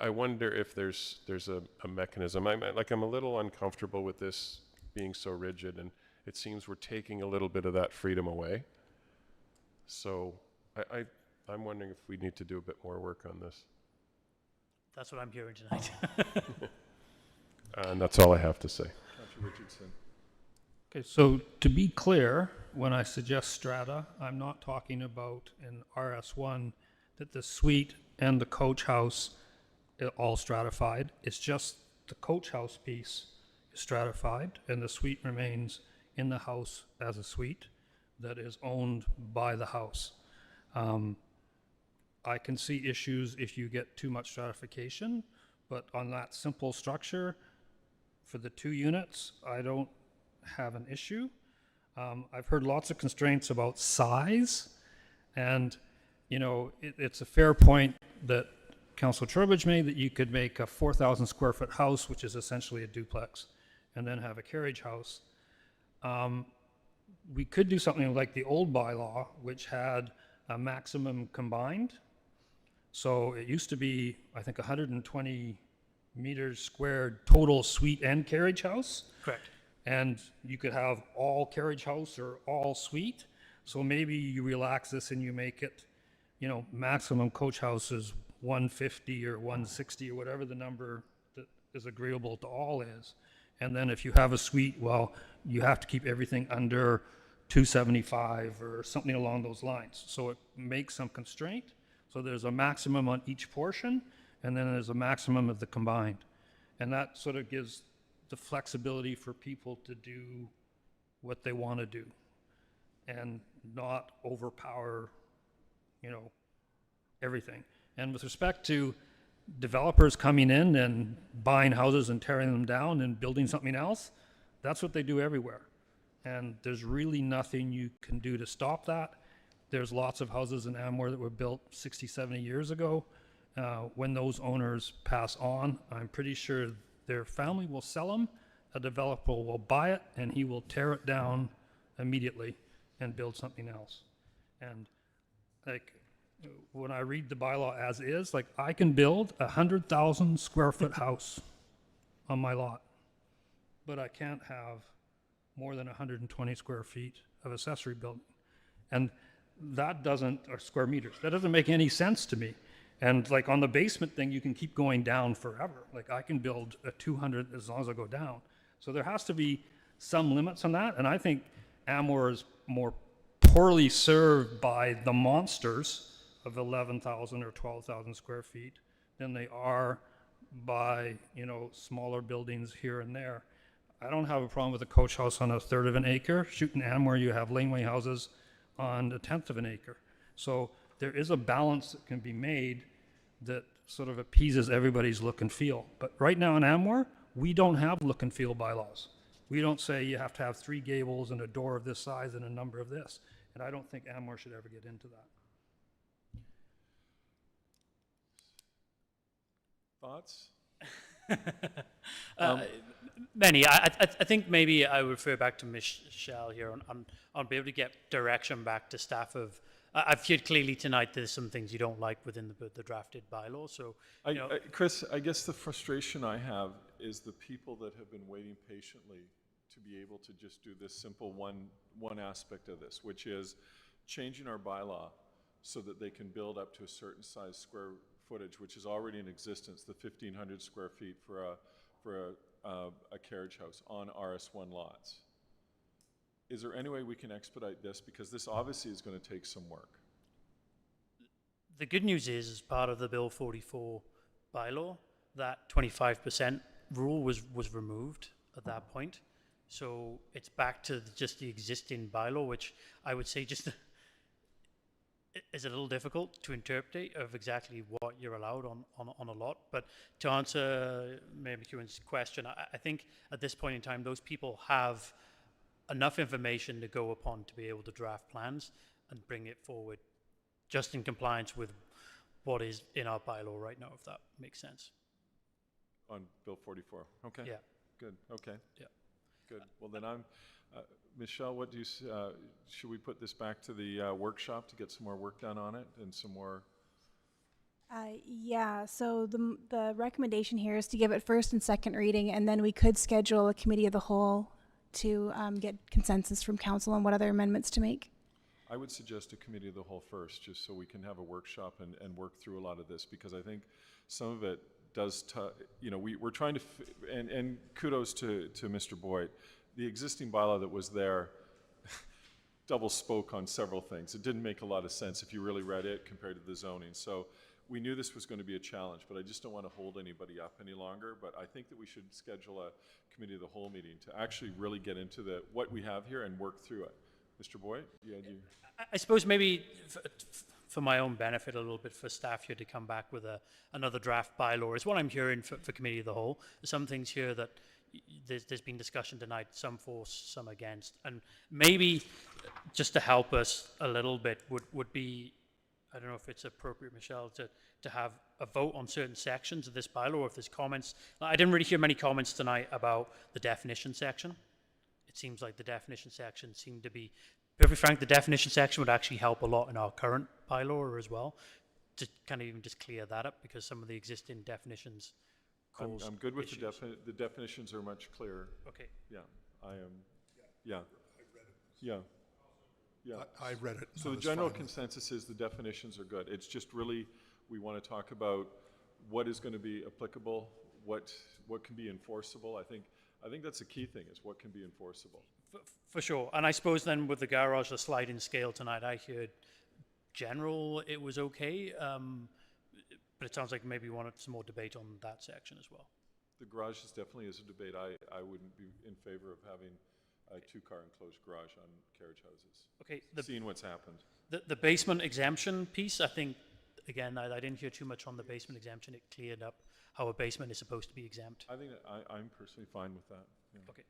I wonder if there's a mechanism. I'm a little uncomfortable with this being so rigid, and it seems we're taking a little bit of that freedom away. So I'm wondering if we need to do a bit more work on this. That's what I'm hearing tonight. And that's all I have to say. Councillor Richardson. Okay, so to be clear, when I suggest strata, I'm not talking about in RS1 that the suite and the coach house are all stratified. It's just the coach house piece is stratified, and the suite remains in the house as a suite that is owned by the house. I can see issues if you get too much stratification, but on that simple structure, for the 2 units, I don't have an issue. I've heard lots of constraints about size, and you know, it's a fair point that Councilor Trowbridge made, that you could make a 4,000 square foot house, which is essentially a duplex, and then have a carriage house. We could do something like the old bylaw, which had a maximum combined. So it used to be, I think, 120 meters squared total suite and carriage house. Correct. And you could have all carriage house or all suite. So maybe you relax this and you make it, you know, maximum coach house is 150 or 160 or whatever the number that is agreeable to all is. And then if you have a suite, well, you have to keep everything under 275 or something along those lines. So it makes some constraint. So there's a maximum on each portion, and then there's a maximum of the combined. And that sort of gives the flexibility for people to do what they want to do and not overpower, you know, everything. And with respect to developers coming in and buying houses and tearing them down and building something else, that's what they do everywhere. And there's really nothing you can do to stop that. There's lots of houses in Anmore that were built 60, 70 years ago. When those owners pass on, I'm pretty sure their family will sell them, a developer will buy it, and he will tear it down immediately and build something else. And like, when I read the bylaw as is, like, I can build a 100,000 square foot house on my lot, but I can't have more than 120 square feet of accessory building. And that doesn't, or square meters, that doesn't make any sense to me. And like on the basement thing, you can keep going down forever. Like I can build a 200 as long as I go down. So there has to be some limits on that. And I think Anmore is more poorly served by the monsters of 11,000 or 12,000 square feet than they are by, you know, smaller buildings here and there. I don't have a problem with a coach house on 1/3 of an acre. Shoot in Anmore, you have laneway houses on 1/10 of an acre. So there is a balance that can be made that sort of appeases everybody's look and feel. But right now in Anmore, we don't have look and feel bylaws. We don't say you have to have 3 gables and a door of this size and a number of this. And I don't think Anmore should ever get into that. Thoughts? Many. I think maybe I would refer back to Michelle here on be able to get direction back to staff of. I've heard clearly tonight there's some things you don't like within the drafted bylaw. So, you know, Chris, I guess the frustration I have is the people that have been waiting patiently to be able to just do this simple one aspect of this, which is changing our bylaw so that they can build up to a certain size square footage, which is already in existence, the 1,500 square feet for a carriage house on RS1 lots. Is there any way we can expedite this? Because this obviously is going to take some work. the good news is, as part of the Bill 44 bylaw, that 25% rule was removed at that point. So it's back to just the existing bylaw, which I would say just is a little difficult to interpret of exactly what you're allowed on a lot. But to answer Mayor McEwen's question, I think at this point in time, those people have enough information to go upon to be able to draft plans and bring it forward just in compliance with what is in our bylaw right now, if that makes sense. On Bill 44, okay. Yeah. Good, okay. Yeah. Good, well then Michelle, what do you, should we put this back to the workshop to get some more work done on it and some more? Yeah, so the recommendation here is to give it first and second reading, and then we could schedule a committee of the whole to get consensus from council on what other amendments to make. I would suggest a committee of the whole first, just so we can have a workshop and work through a lot of this, because I think some of it does, you know, we're trying to, and kudos to Mr. Boyd. The existing bylaw that was there double spoke on several things. It didn't make a lot of sense if you really read it compared to the zoning. So we knew this was going to be a challenge, but I just don't want to hold anybody up any longer. But I think that we should schedule a committee of the whole meeting to actually really get into what we have here and work through it. Mr. Boyd? Yeah, I suppose maybe for my own benefit a little bit for staff here to come back with another draft bylaw is what I'm hearing for committee of the whole. There's some things here that there's been discussion tonight, some for, some against, and maybe just to help us a little bit would be, I don't know if it's appropriate, Michelle, to have a vote on certain sections of this bylaw, or if there's comments. I didn't really hear many comments tonight about the definition section. It seems like the definition section seemed to be, perfectly frank, the definition section would actually help a lot in our current bylaw as well, to kind of even just clear that up, because some of the existing definitions cause I'm good with issues. the definitions are much clearer. Okay. Yeah, I am, yeah. Yeah. Yeah. I read it. So I the was general fine with it. consensus is the definitions are good. It's just really, we want to talk about what is going to be applicable, what can be enforceable. I think that's the key thing, is what can be enforceable. For sure. And I suppose then with the garage, the sliding scale tonight, I heard general, it was okay. But it sounds like maybe we wanted some more debate on that section as well. The garage is definitely is a debate. I wouldn't be in favor of having a two-car enclosed garage on carriage houses. Okay. Seeing what's happened. The basement exemption piece, I think, again, I didn't hear too much on the basement exemption. It cleared up how a basement is supposed to be exempt. I think that I'm personally fine with that. Yeah. Okay.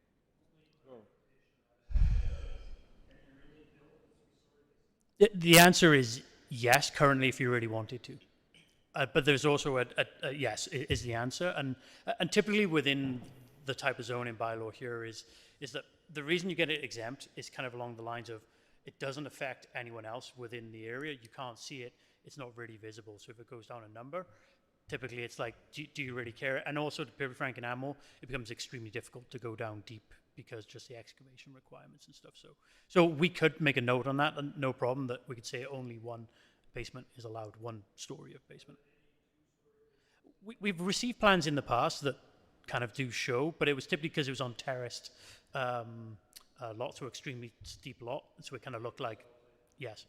Oh. The answer is yes, currently, if you really wanted to. But there's also a yes is the answer. And typically within the type of zoning bylaw here is that the reason you get it exempt is kind of along the lines of it doesn't affect anyone else within the area. You can't see it. It's not really visible. So if it goes down a number, typically it's like, do you really care? And also, to be frank, in Anmore, it becomes extremely difficult to go down deep because just the excavation requirements and stuff. So we could make a note on that, and no problem, that we could say only one basement is allowed, one story of basement. We've received plans in the past that kind of do show, but it was typically because it was on terraced lots, or extremely steep lot, so it kind of looked like, yes.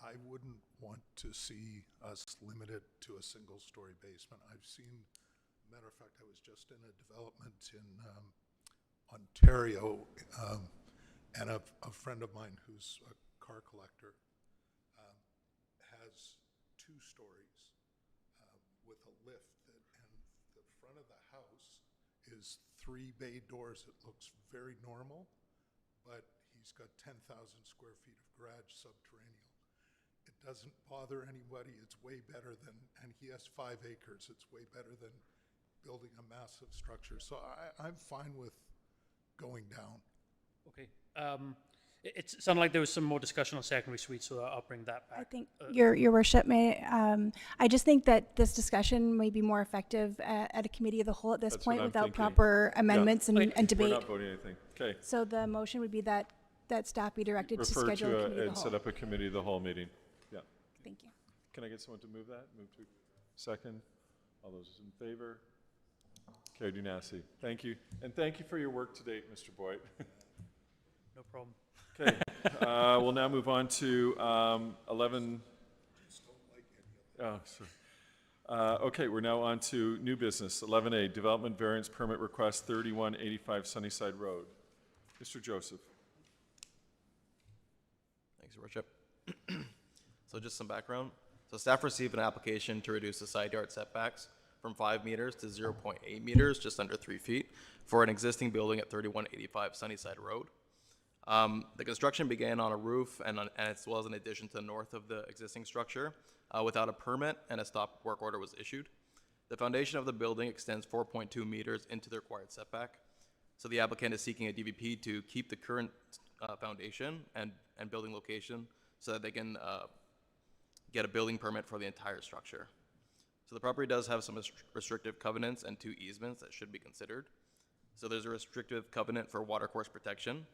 I wouldn't want to see us limited to a single-story basement. I've seen, matter of fact, I was just in a development in Ontario, and a friend of mine who's a car collector has 2 stories with a lift, and the front of the house is 3 bay doors. It looks very normal, but he's got 10,000 square feet of garage subterranean. It doesn't bother anybody. It's way better than, and he has 5 acres. It's way better than building a massive structure. So I'm fine with going down. Okay. It sounded like there was some more discussion on secondary suites, so I'll bring that back. I think your worship may. I just think that this discussion may be more effective at a committee of the whole at this That's what point I'm without thinking. proper amendments Okay. and We're debate. not voting anything. Okay. So the motion would be that staff be directed to Refer schedule a to committee of and the set whole. up a committee of the whole meeting. Yeah. Thank you. Can I get someone to move that? Move to second. All those in favor? Carried unanimously. Thank you. And thank you for your work to date, Mr. Boyd. No problem. Okay. We'll now move on to 11. Oh, sorry. Okay, we're now on to new business. 11A, Development Variance Permit Request 3185 Sunnyside Road. Mr. Joseph. Thanks, Your Worship. So just some background. So staff received an application to reduce the side yard setbacks from 5 meters to 0.8 meters, just under 3 feet, for an existing building at 3185 Sunnyside Road. The construction began on a roof and as well as an addition to the north of the existing structure without a permit, and a stop work order was issued. The foundation of the building extends 4.2 meters into the required setback. So the applicant is seeking a DVP to keep the current foundation and building location so that they can get a building permit for the entire structure. So the property does have some restrictive covenants and 2 easements that should be considered. So there's a restrictive covenant for watercourse protection.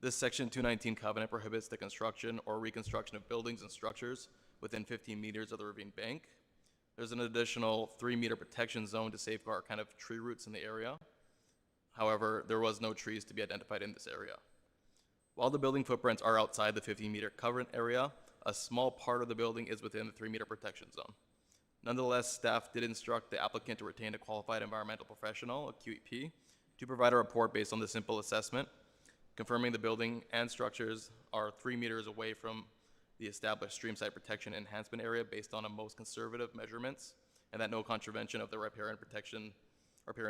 This section 219 covenant prohibits the construction or reconstruction of buildings and structures within 15 meters of the ravine bank. There's an additional 3-meter protection zone to safeguard kind of tree roots in the area. However, there was no trees to be identified in this area. While the building footprints are outside the 15-meter covenant area, a small part of the building is within the 3-meter protection zone. Nonetheless, staff did instruct the applicant to retain a qualified environmental professional, a QEP, to provide a report based on the simple assessment, confirming the building and structures are 3 meters away from the established streamside protection enhancement area based on a most conservative measurements, and that no contravention of the riparian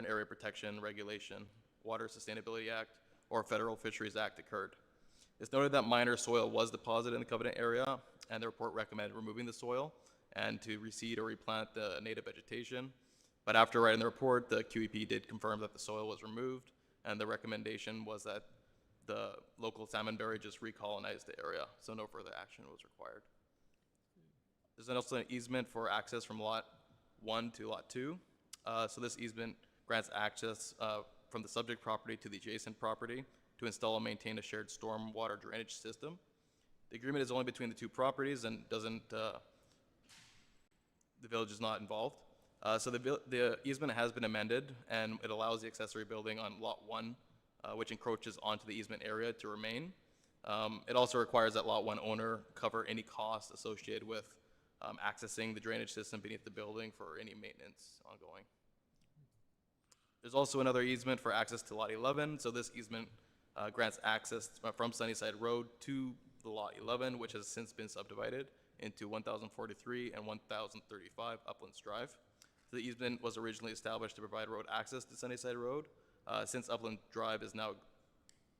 area protection regulation, Water Sustainability Act, or Federal Fisheries Act occurred. It's noted that minor soil was deposited in the covenant area, and the report recommended removing the soil and to reseed or replant the native vegetation. But after writing the report, the QEP did confirm that the soil was removed, and the recommendation was that the local salmonberry just recolonize the area, so no further action was required. There's also an easement for access from lot 1 to lot 2. So this easement grants access from the subject property to the adjacent property to install and maintain a shared stormwater drainage system. The agreement is only between the 2 properties and doesn't, the village is not involved. So the easement has been amended, and it allows the accessory building on lot 1, which encroaches onto the easement area, to remain. It also requires that lot 1 owner cover any costs associated with accessing the drainage system beneath the building for any maintenance ongoing. There's also another easement for access to lot 11. So this easement grants access from Sunnyside Road to the lot 11, which has since been subdivided into 1043 and 1035 Uplands Drive. So the easement was originally established to provide road access to Sunnyside Road. Since Upland Drive is now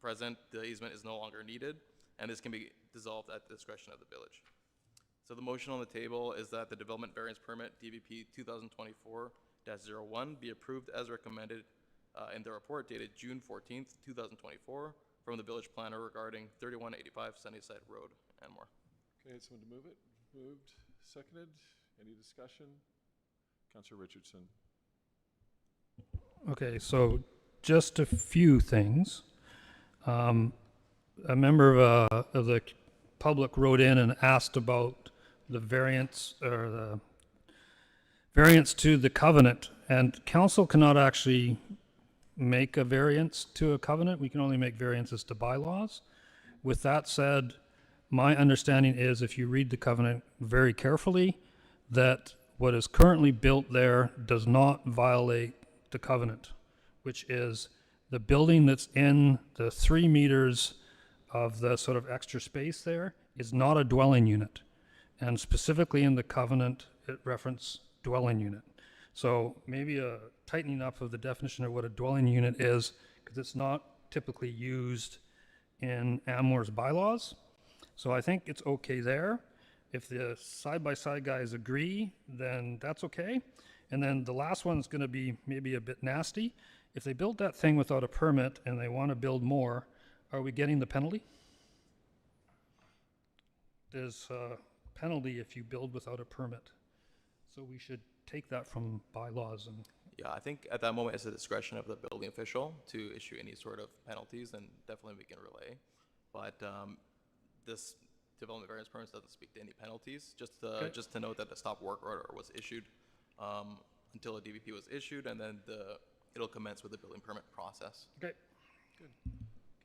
present, the easement is no longer needed, and this can be dissolved at the discretion of the village. So the motion on the table is that the development variance permit DVP 2024-01 be approved as recommended in the report dated June 14th, 2024 from the village planner regarding 3185 Sunnyside Road, Anmore. Okay, someone to move it? Moved, seconded. Any discussion? Councillor Richardson. Okay, so just a few things. A member of the public wrote in and asked about the variance or the variance to the covenant, and council cannot actually make a variance to a covenant. We can only make variances to bylaws. With that said, my understanding is if you read the covenant very carefully, that what is currently built there does not violate the covenant, which is the building that's in the 3 meters of the sort of extra space there is not a dwelling unit. And specifically in the covenant, it references dwelling unit. So maybe a tightening up of the definition of what a dwelling unit is, because it's not typically used in Anmore's bylaws. So I think it's okay there. If the side-by-side guys agree, then that's okay. And then the last one's going to be maybe a bit nasty. If they built that thing without a permit and they want to build more, are we getting the penalty? There's a penalty if you build without a permit. So we should take that from bylaws and Yeah, I think at that moment it's the discretion of the building official to issue any sort of penalties, and definitely we can relay. But this development variance permit doesn't speak to any penalties. Just to note that the stop work order was issued until a DVP was issued, and then it'll commence with the building permit process. Okay. Okay,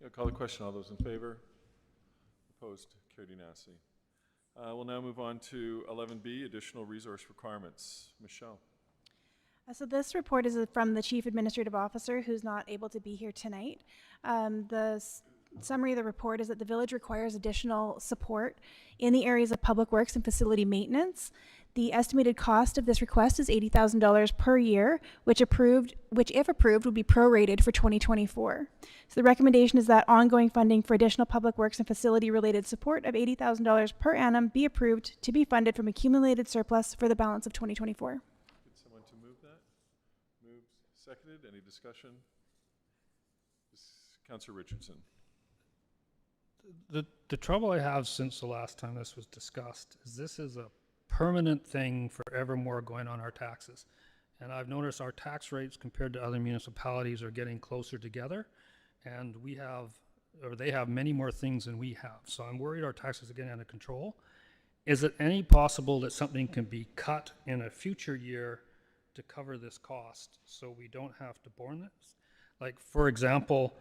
I'll call the question. All those in favor? Opposed? Carried unanimously. We'll now move on to 11B, additional resource requirements. Michelle. So this report is from the Chief Administrative Officer, who's not able to be here tonight. The summary of the report is that the village requires additional support in the areas of public works and facility maintenance. The estimated cost of this request is $80,000 per year, which if approved would be prorated for 2024. So the recommendation is that ongoing funding for additional public works and facility related support of $80,000 per annum be approved to be funded from accumulated surplus for the balance of 2024. Get someone to move that? Moved, seconded. Any discussion? Councillor Richardson. The trouble I have since the last time this was discussed is this is a permanent thing forevermore going on our taxes. And I've noticed our tax rates compared to other municipalities are getting closer together, and they have many more things than we have. So I'm worried our taxes are getting out of control. Is it any possible that something can be cut in a future year to cover this cost so we don't have to borne this? Like, for example,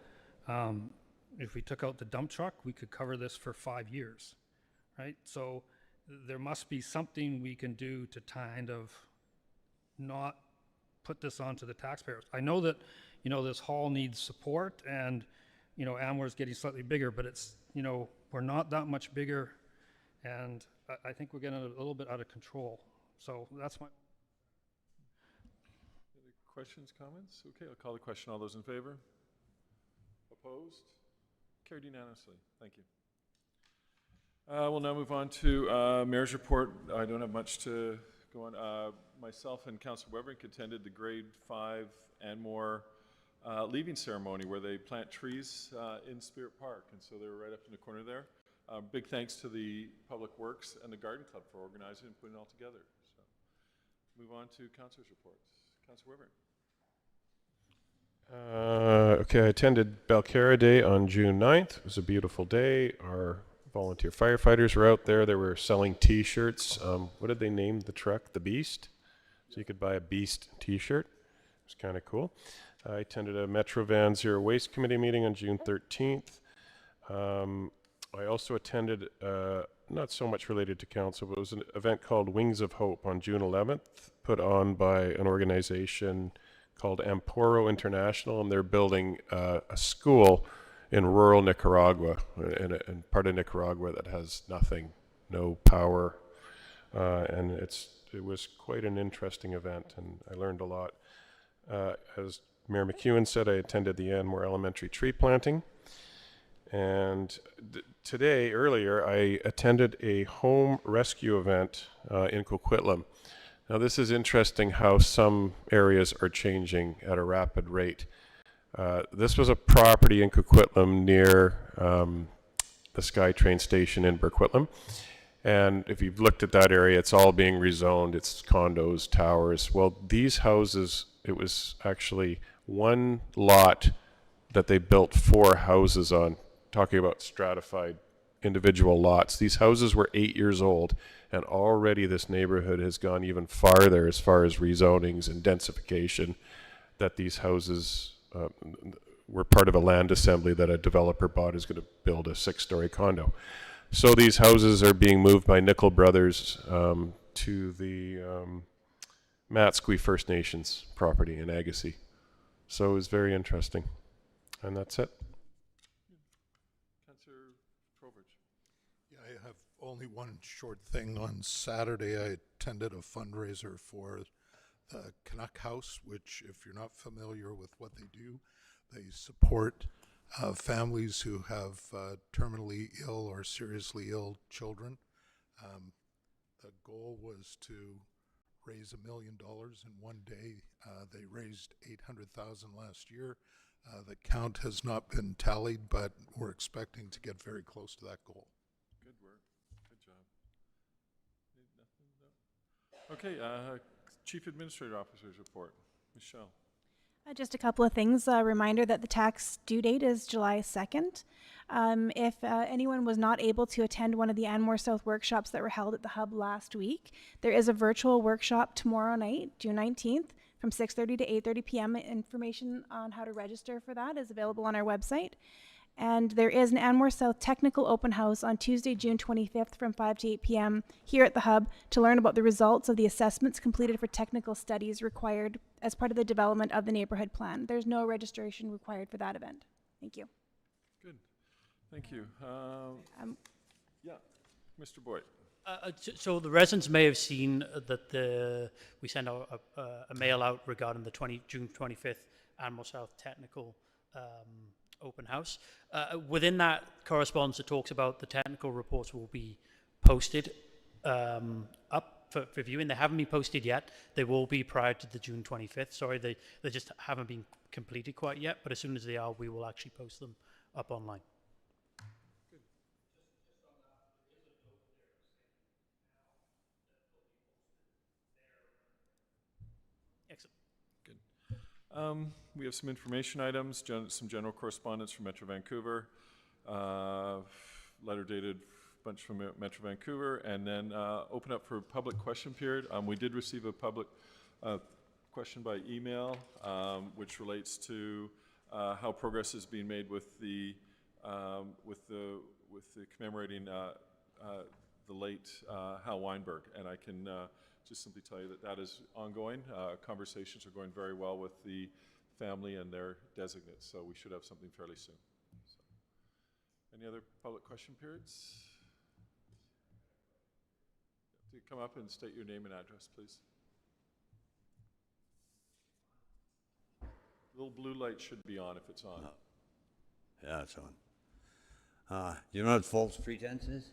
if we took out the dump truck, we could cover this for 5 years, right? So there must be something we can do to kind of not put this onto the taxpayers. I know that, this hall needs support, and, Anmore's getting slightly bigger, but it's, we're not that much bigger, and I think we're getting a little bit out of control. So that's my... Any questions, comments? Okay, I'll call the question. All those in favor? Opposed? Carried unanimously. Thank you. We'll now move on to Mayor's report. I don't have much to go on. Myself and Councillor Weber attended the Grade 5 Anmore leaving ceremony where they plant trees in Spirit Park, and so they were right up in the corner there. Big thanks to the Public Works and the Garden Club for organizing and putting it all together. So, move on to Councillor's reports. Councillor Weber. Okay, I attended Belcara Day on June 9th. It was a beautiful day. Our volunteer firefighters were out there. They were selling T-shirts. What did they name the truck? The Beast? So you could buy a Beast T-shirt. It was kind of cool. I attended a Metro Van Zero Waste Committee meeting on June 13th. I also attended, not so much related to council, but it was an event called Wings of Hope on June 11th, put on by an organization called Anmore International, and they're building a school in rural Nicaragua, in part of Nicaragua that has nothing, no power, and it was quite an interesting event, and I learned a lot. As Mayor McEwen said, I attended the Anmore Elementary tree planting, and earlier, I attended a home rescue event in Coquitlam. Now, this is interesting how some areas are changing at a rapid rate. This was a property in Coquitlam near the SkyTrain station in Burquitlam. And if you've looked at that area, it's all being rezoned. It's condos, towers. Well, these houses, it was actually one lot that they built 4 houses on, talking about stratified individual lots. These houses were 8 years old, and already this neighborhood has gone even farther as far as rezonings and densification, that these houses were part of a land assembly that a developer bought is going to build a 6-story condo. So these houses are being moved by Nickel Brothers to the Matsqui First Nations property in Agassiz. So it was very interesting. And that's it. Councillor Trowbridge. Yeah, I have only one short thing. On Saturday, I attended a fundraiser for the Canuck House, which, if you're not familiar with what they do, they support families who have terminally ill or seriously ill children. The goal was to raise $1 million in one day. They raised 800,000 last year. The count has not been tallied, but we're expecting to get very close to that goal. Good work. Good job. Need nothing? No? Okay, Chief Administrative Officer's report. Michelle. Just a couple of things. A reminder that the tax due date is July 2nd. If anyone was not able to attend one of the Anmore South workshops that were held at the Hub last week, there is a virtual workshop tomorrow night, June 19th, from 6:30 to 8:30 p.m. Information on how to register for that is available on our website. And there is an Anmore South Technical Open House on Tuesday, June 25th from 5 to 8 p.m. here at the Hub to learn about the results of the assessments completed for technical studies required as part of the development of the neighborhood plan. There's no registration required for that event. Thank you. Good. Thank you. Yeah, Mr. Boyd. So the residents may have seen that we sent out a mail out regarding the June 25th Anmore South Technical Open House. Within that correspondence, it talks about the technical reports will be posted up for viewing. They haven't been posted yet. They will be prior to the June 25th. Sorry, they just haven't been completed quite yet, but as soon as they are, we will actually post them up online. Excellent. Good. We have some information items, some general correspondence from Metro Vancouver, letter dated bunch from Metro Vancouver, and then open up for public question period. We did receive a public question by email, which relates to how progress is being made with the commemorating the late Hal Weinberg, and I can just simply tell you that that is ongoing. Conversations are going very well with the family and their designates, so we should have something fairly soon. So, any other public question periods? Do you come up and state your name and address, please? The little blue light should be on if it's on. Oh. Yeah, it's on. You know what false pretense is?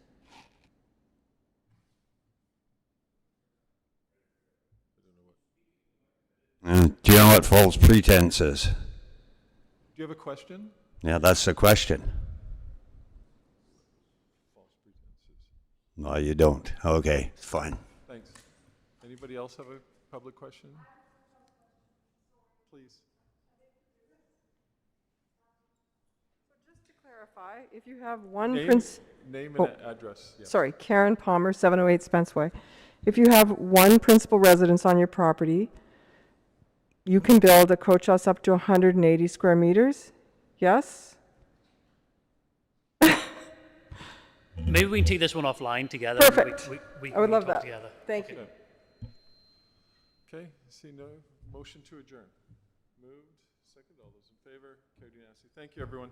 Do you know what false pretense is? Do you have a question? Yeah, that's the question. False pretenses. No, you don't. Okay, it's fine. Thanks. Anybody else have a public question? Please. Just to clarify, if you have one Name and address. Yeah. Sorry, Karen Palmer, 708 Spence Way. If you have one principal residence on your property, you can build a coach house up to 180 square meters? Yes? Maybe we can take this one offline together. Perfect. We I would love talk that. Together. Thank you. Okay, see no motion to adjourn. Moved, second, all those in favor, carried unanimously. Thank you, everyone.